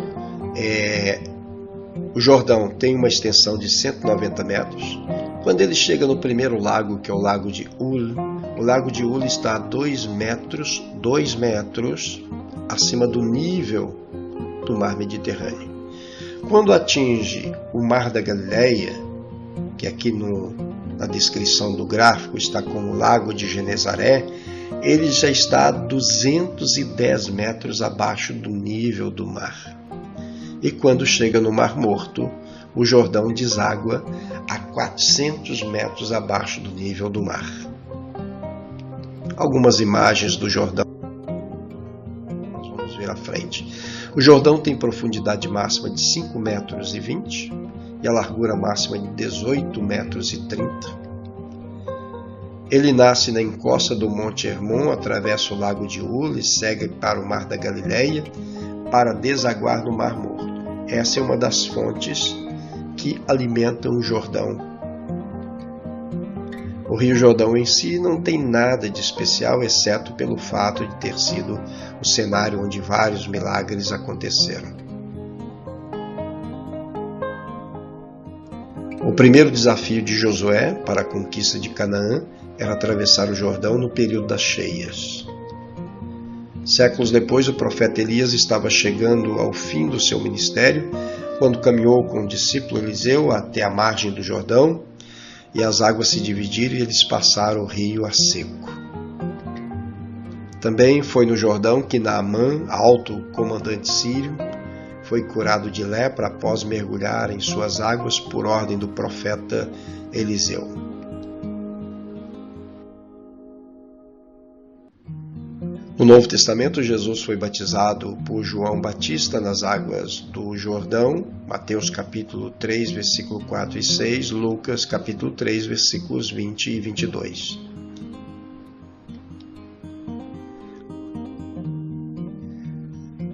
o Jordão tem uma extensão de 190 metros. Quando ele chega no primeiro lago, que é o Lago de Ul, o Lago de Ul está a 2 metros acima do nível do mar Mediterrâneo. Quando atinge o Mar da Galileia, que aqui na descrição do gráfico está como o Lago de Genezaré, ele já está a 210 metros abaixo do nível do mar. E quando chega no Mar Morto, o Jordão deságua a 400 metros abaixo do nível do mar. Algumas imagens do Jordão nós vamos ver à frente. O Jordão tem profundidade máxima de 5,20 metros e a largura máxima de 18,30 metros. Ele nasce na encosta do Monte Hermon, atravessa o Lago de Ul e segue para o Mar da Galileia para desaguar no Mar Morto. Essa é uma das fontes que alimentam o Jordão. O Rio Jordão em si não tem nada de especial, exceto pelo fato de ter sido o cenário onde vários milagres aconteceram. O primeiro desafio de Josué para a conquista de Canaã era atravessar o Jordão no período das cheias. Séculos depois, o profeta Elias estava chegando ao fim do seu ministério quando caminhou com o discípulo Eliseu até a margem do Jordão e as águas se dividiram e eles passaram o rio a seco. Também foi no Jordão que Naamã, alto comandante sírio, foi curado de lepra após mergulhar em suas águas por ordem do profeta Eliseu. No Novo Testamento, Jesus foi batizado por João Batista nas águas do Jordão, Mateus capítulo 3, versículo 4 e 6, Lucas capítulo 3, versículos 20 e 22.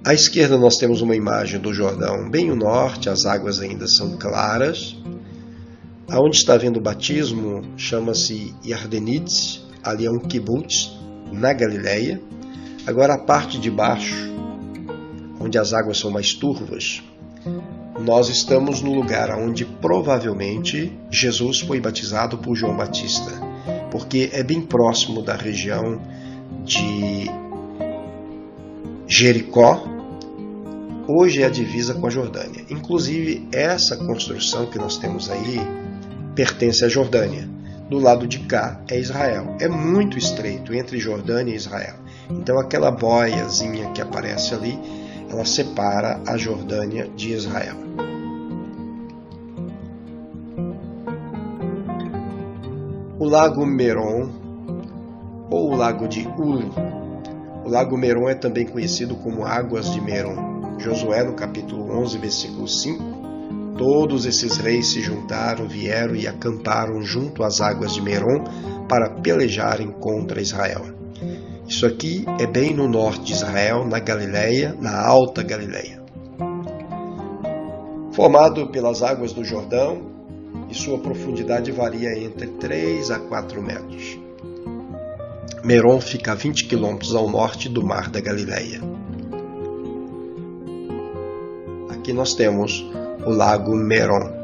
À esquerda nós temos uma imagem do Jordão bem no norte, as águas ainda são claras. Aonde está havendo o batismo chama-se Yardenitz, ali é um kibbutz, na Galileia. Agora a parte de baixo, onde as águas são mais turvas, nós estamos no lugar onde provavelmente Jesus foi batizado por João Batista, porque é bem próximo da região de Jericó, hoje é a divisa com a Jordânia. Inclusive, essa construção que nós temos aí pertence à Jordânia. Do lado de cá é Israel. É muito estreito entre Jordânia e Israel. Então aquela boiazinha que aparece ali, ela separa a Jordânia de Israel. O Lago Merom, ou o Lago de Ur. O Lago Merom é também conhecido como Águas de Merom. Josué, no capítulo 11, versículo 5. Todos esses reis se juntaram, vieram e acamparam junto às águas de Merom para pelejarem contra Israel. Isso aqui é bem no norte de Israel, na Galileia, na Alta Galileia. Formado pelas águas do Jordão, e sua profundidade varia entre 3 a 4 metros. Merom fica a 20 quilômetros ao norte do Mar da Galileia. Aqui nós temos o Lago Merom.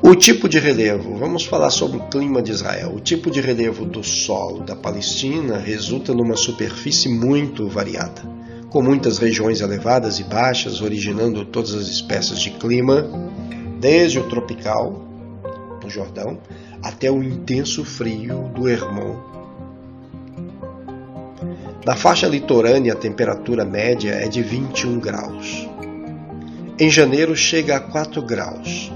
O tipo de relevo. Vamos falar sobre o clima de Israel. O tipo de relevo do solo da Palestina resulta numa superfície muito variada, com muitas regiões elevadas e baixas, originando todas as espécies de clima, desde o tropical, no Jordão, até o intenso frio do Hermon. Na faixa litorânea, a temperatura média é de 21 graus. Em janeiro chega a 4 graus.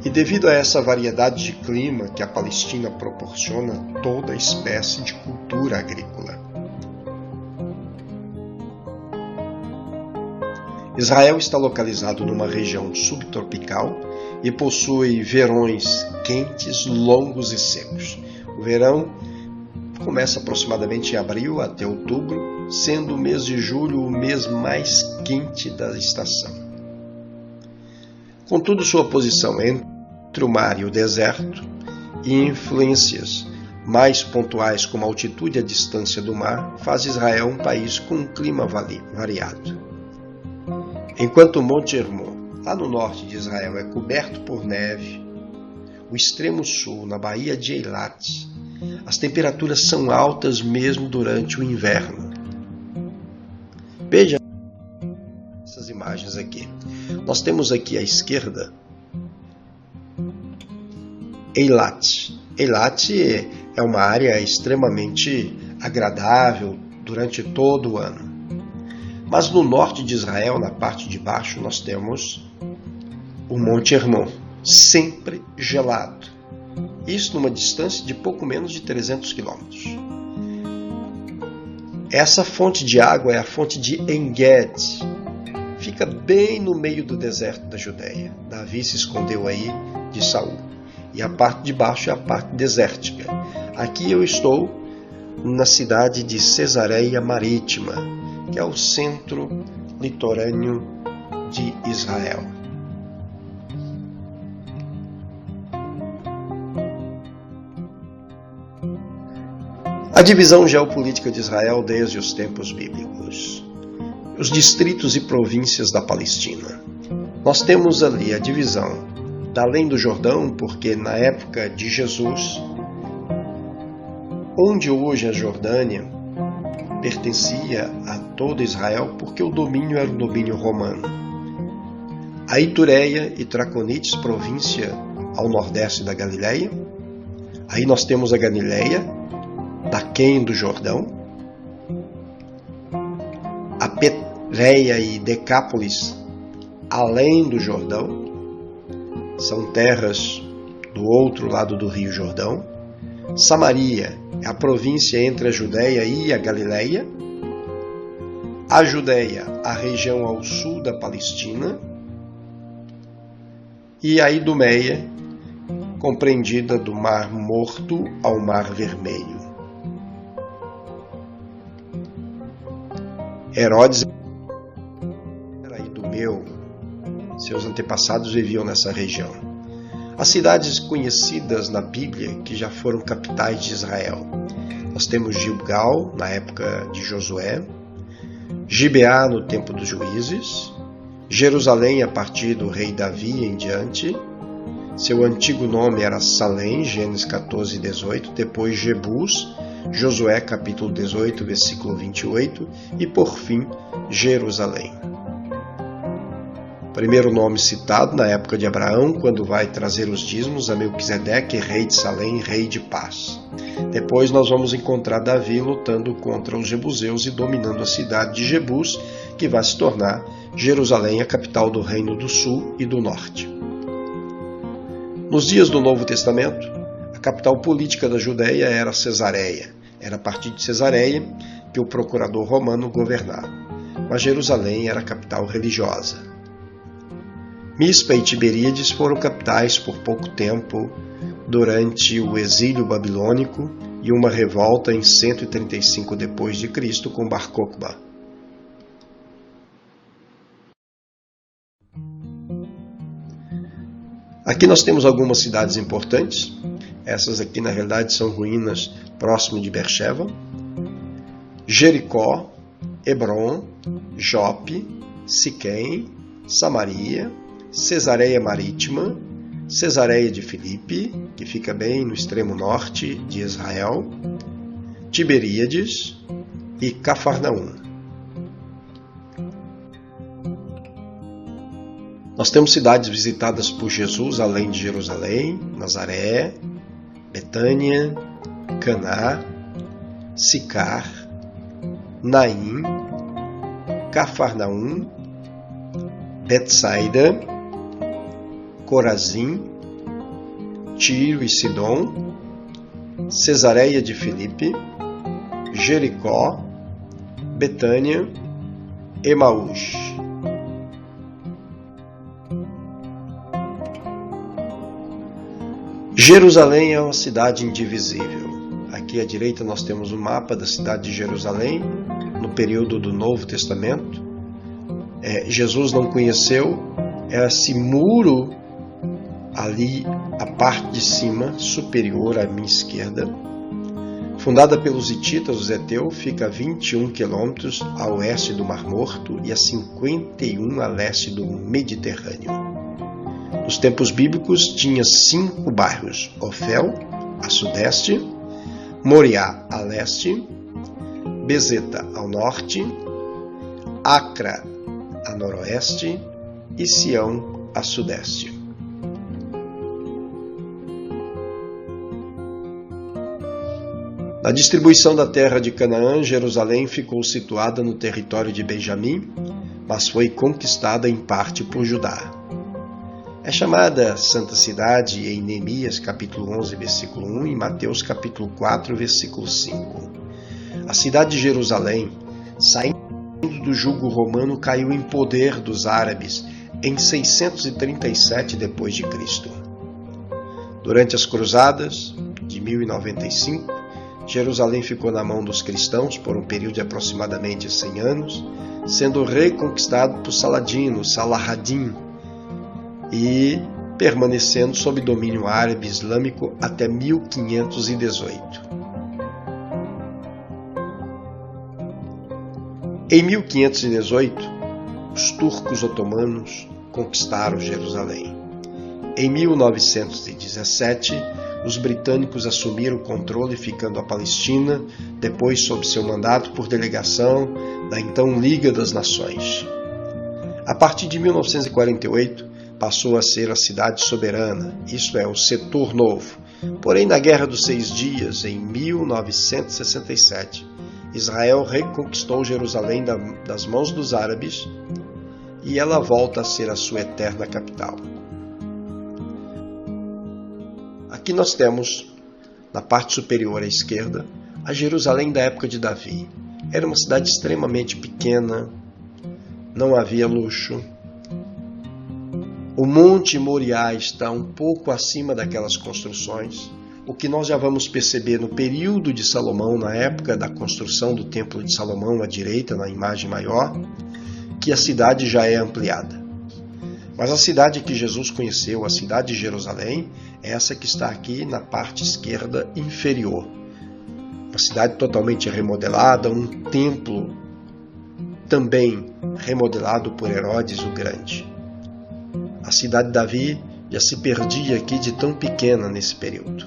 E devido a essa variedade de clima que a Palestina proporciona toda espécie de cultura agrícola. Israel está localizado numa região subtropical e possui verões quentes, longos e secos. O verão começa aproximadamente em abril até outubro, sendo o mês de julho o mês mais quente da estação. Contudo, sua posição entre o mar e o deserto e influências mais pontuais como a altitude e a distância do mar faz Israel um país com um clima variado. Enquanto o Monte Hermon, lá no norte de Israel, é coberto por neve, o extremo sul, na Baía de Eilat, as temperaturas são altas mesmo durante o inverno. Veja essas imagens aqui. Nós temos aqui à esquerda Eilat. Eilat é uma área extremamente agradável durante todo o ano. Mas no norte de Israel, na parte de baixo, nós temos o Monte Hermon, sempre gelado. Isso numa distância de pouco menos de 300 quilômetros. Essa fonte de água é a fonte de En-Gedi. Fica bem no meio do deserto da Judéia. Davi se escondeu aí de Saul. E a parte de baixo é a parte desértica. Aqui eu estou na cidade de Cesareia Marítima, que é o centro litorâneo de Israel. A divisão geopolítica de Israel desde os tempos bíblicos. Os distritos e províncias da Palestina. Nós temos ali a divisão da além do Jordão, porque na época de Jesus, onde hoje a Jordânia pertencia a todo Israel, porque o domínio era um domínio romano. A Itureia e Traconites, província ao nordeste da Galileia. Aí nós temos a Galileia, Daquém do Jordão, a Petreia e Decápolis, além do Jordão, são terras do outro lado do Rio Jordão. Samaria é a província entre a Judéia e a Galileia. A Judéia, a região ao sul da Palestina. E a Idumeia, compreendida do Mar Morto ao Mar Vermelho. Herodes era idumeu, seus antepassados viviam nessa região. As cidades conhecidas na Bíblia que já foram capitais de Israel. Nós temos Gilgal, na época de Josué, Gibeá no tempo dos juízes, Jerusalém a partir do rei Davi em diante, Seu antigo nome era Salém, Gênesis 14, 18, depois Jebus, Josué capítulo 18, versículo 28, e por fim, Jerusalém. Primeiro nome citado na época de Abraão, quando vai trazer os dízimos a Melquisedeque, rei de Salém, rei de paz. Depois nós vamos encontrar Davi lutando contra os jebuseus e dominando a cidade de Jebus, que vai se tornar Jerusalém, a capital do reino do sul e do norte. Nos dias do Novo Testamento, a capital política da Judéia era Cesareia. Era a partir de Cesareia que o procurador romano governava. Mas Jerusalém era a capital religiosa. Mispa e Tiberíades foram capitais por pouco tempo durante o exílio babilônico e uma revolta em 135 d.C. com Bar Cokhba. Aqui nós temos algumas cidades importantes. Essas aqui na realidade são ruínas próximo de Beersheba. Jericó, Hebron, Jope, Siquém, Samaria, Cesareia Marítima, Cesareia de Filipe, que fica bem no extremo norte de Israel, Tiberíades e Cafarnaum. Nós temos cidades visitadas por Jesus, além de Jerusalém, Nazaré, Betânia, Caná, Sicar, Naim, Cafarnaum, Betsaida, Corazim, Tiro e Sidom, Cesareia de Filipe, Jericó, Betânia, Emaús. Jerusalém é uma cidade indivisível. Aqui à direita nós temos um mapa da cidade de Jerusalém, no período do Novo Testamento. Jesus não conheceu esse muro ali, a parte de cima, superior à minha esquerda. Fundada pelos hititas, os heteus, fica a 21 quilômetros a oeste do Mar Morto e a 51 a leste do Mediterrâneo. Nos tempos bíblicos tinha 5 bairros: Ofel, a sudeste, Moriá, a leste, Bezeta, ao norte, Acra, a noroeste e Sião, a sudeste. Na distribuição da terra de Canaã, Jerusalém ficou situada no território de Benjamim, mas foi conquistada em parte por Judá. É chamada Santa Cidade em Neemias capítulo 11, versículo 1 e Mateus capítulo 4, versículo 5. A cidade de Jerusalém, saindo do jugo romano, caiu em poder dos árabes em 637 d.C. Durante as cruzadas de 1095, Jerusalém ficou na mão dos cristãos por um período de aproximadamente 100 anos, sendo reconquistado por Saladino, Salahaddin, e permanecendo sob domínio árabe islâmico até 1518. Em 1518, os turcos otomanos conquistaram Jerusalém. Em 1917, os britânicos assumiram o controle, ficando a Palestina, depois sob seu mandato por delegação da então Liga das Nações. A partir de 1948, passou a ser a cidade soberana, isto é, o setor novo. Porém, na Guerra dos 6 Dias, em 1967, Israel reconquistou Jerusalém das mãos dos árabes e ela volta a ser a sua eterna capital. Aqui nós temos, na parte superior à esquerda, a Jerusalém da época de Davi. Era uma cidade extremamente pequena, não havia luxo. O Monte Moriá está um pouco acima daquelas construções, o que nós já vamos perceber no período de Salomão, na época da construção do Templo de Salomão, à direita, na imagem maior, que a cidade já é ampliada. Mas a cidade que Jesus conheceu, a cidade de Jerusalém, é essa que está aqui na parte esquerda inferior. Uma cidade totalmente remodelada, um templo também remodelado por Herodes o Grande. A cidade de Davi já se perdia aqui de tão pequena nesse período.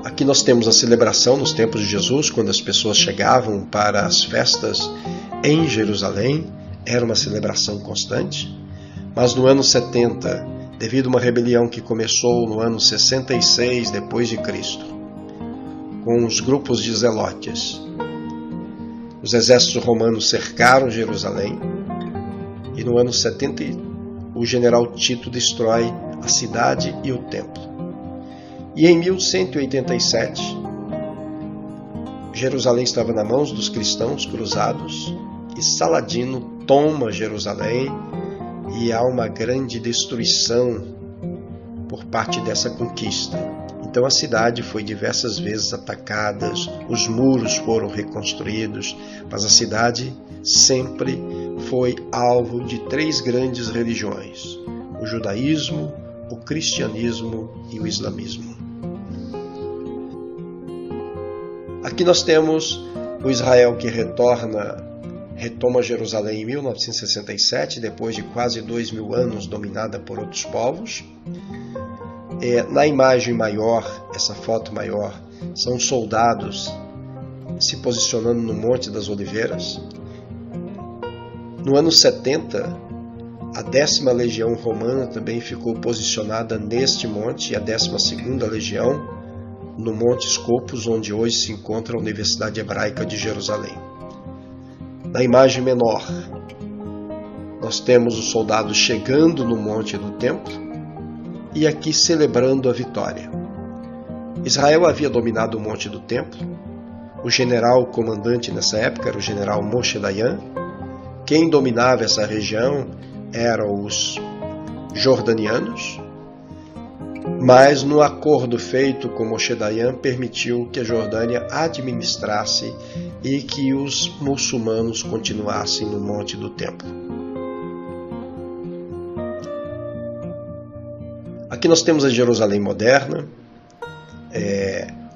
Aqui nós temos a celebração nos tempos de Jesus, quando as pessoas chegavam para as festas em Jerusalém, era uma celebração constante, mas no ano 70, devido a uma rebelião que começou no ano 66 depois de Cristo, com os grupos de zelotes, os exércitos romanos cercaram Jerusalém e no ano 70 o general Tito destrói a cidade e o templo. E em 1187, Jerusalém estava nas mãos dos cristãos cruzados e Saladino toma Jerusalém e há uma grande destruição por parte dessa conquista. Então a cidade foi diversas vezes atacada, os muros foram reconstruídos, mas a cidade sempre foi alvo de 3 grandes religiões: o judaísmo, o cristianismo e o islamismo. Aqui nós temos o Israel que retoma Jerusalém em 1967, depois de quase 2000 anos dominada por outros povos. Na imagem maior, essa foto maior, são soldados se posicionando no Monte das Oliveiras. No ano 70, a 10ª Legião Romana também ficou posicionada neste monte, e a 12ª Legião no Monte Scopus, onde hoje se encontra a Universidade Hebraica de Jerusalém. Na imagem menor, nós temos os soldados chegando no Monte do Templo e aqui celebrando a vitória. Israel havia dominado o Monte do Templo. O general comandante nessa época era o general Moshe Dayan. Quem dominava essa região eram os jordanianos, mas no acordo feito com Moshe Dayan permitiu que a Jordânia administrasse e que os muçulmanos continuassem no Monte do Templo. Aqui nós temos a Jerusalém moderna,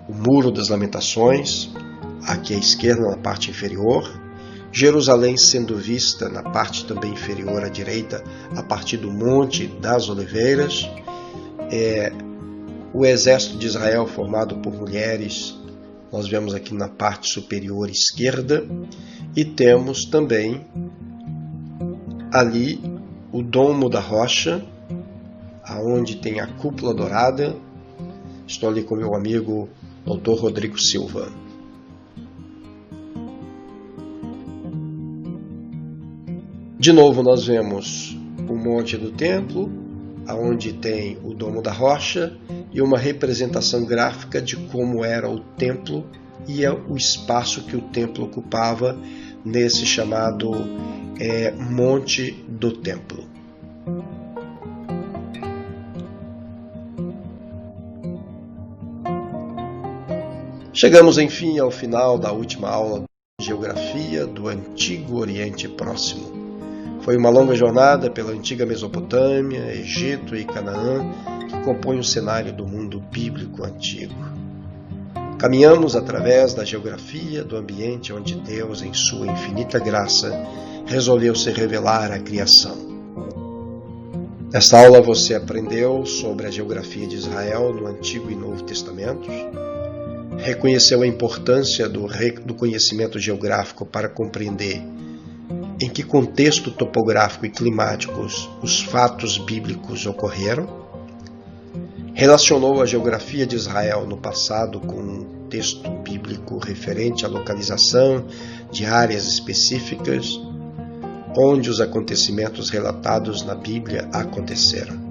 o Muro das Lamentações, aqui à esquerda na parte inferior, Jerusalém sendo vista na parte também inferior à direita, a partir do Monte das Oliveiras, o exército de Israel formado por mulheres, nós vemos aqui na parte superior esquerda, e temos também ali o Domo da Rocha, aonde tem a cúpula dourada. Estou ali com meu amigo Dr. Rodrigo Silva. De novo nós vemos o Monte do Templo, aonde tem o Domo da Rocha e uma representação gráfica de como era o templo e o espaço que o templo ocupava nesse chamado Monte do Templo. Chegamos, enfim, ao final da última aula de Geografia do Antigo Oriente Próximo. Foi uma longa jornada pela antiga Mesopotâmia, Egito e Canaã, que compõem o cenário do mundo bíblico antigo. Caminhamos através da geografia do ambiente onde Deus, em sua infinita graça, resolveu se revelar à criação. Nesta aula você aprendeu sobre a geografia de Israel no Antigo e Novo Testamentos, reconheceu a importância do conhecimento geográfico para compreender em que contexto topográfico e climático os fatos bíblicos ocorreram, relacionou a geografia de Israel no passado com um texto bíblico referente à localização de áreas específicas onde os acontecimentos relatados na Bíblia aconteceram.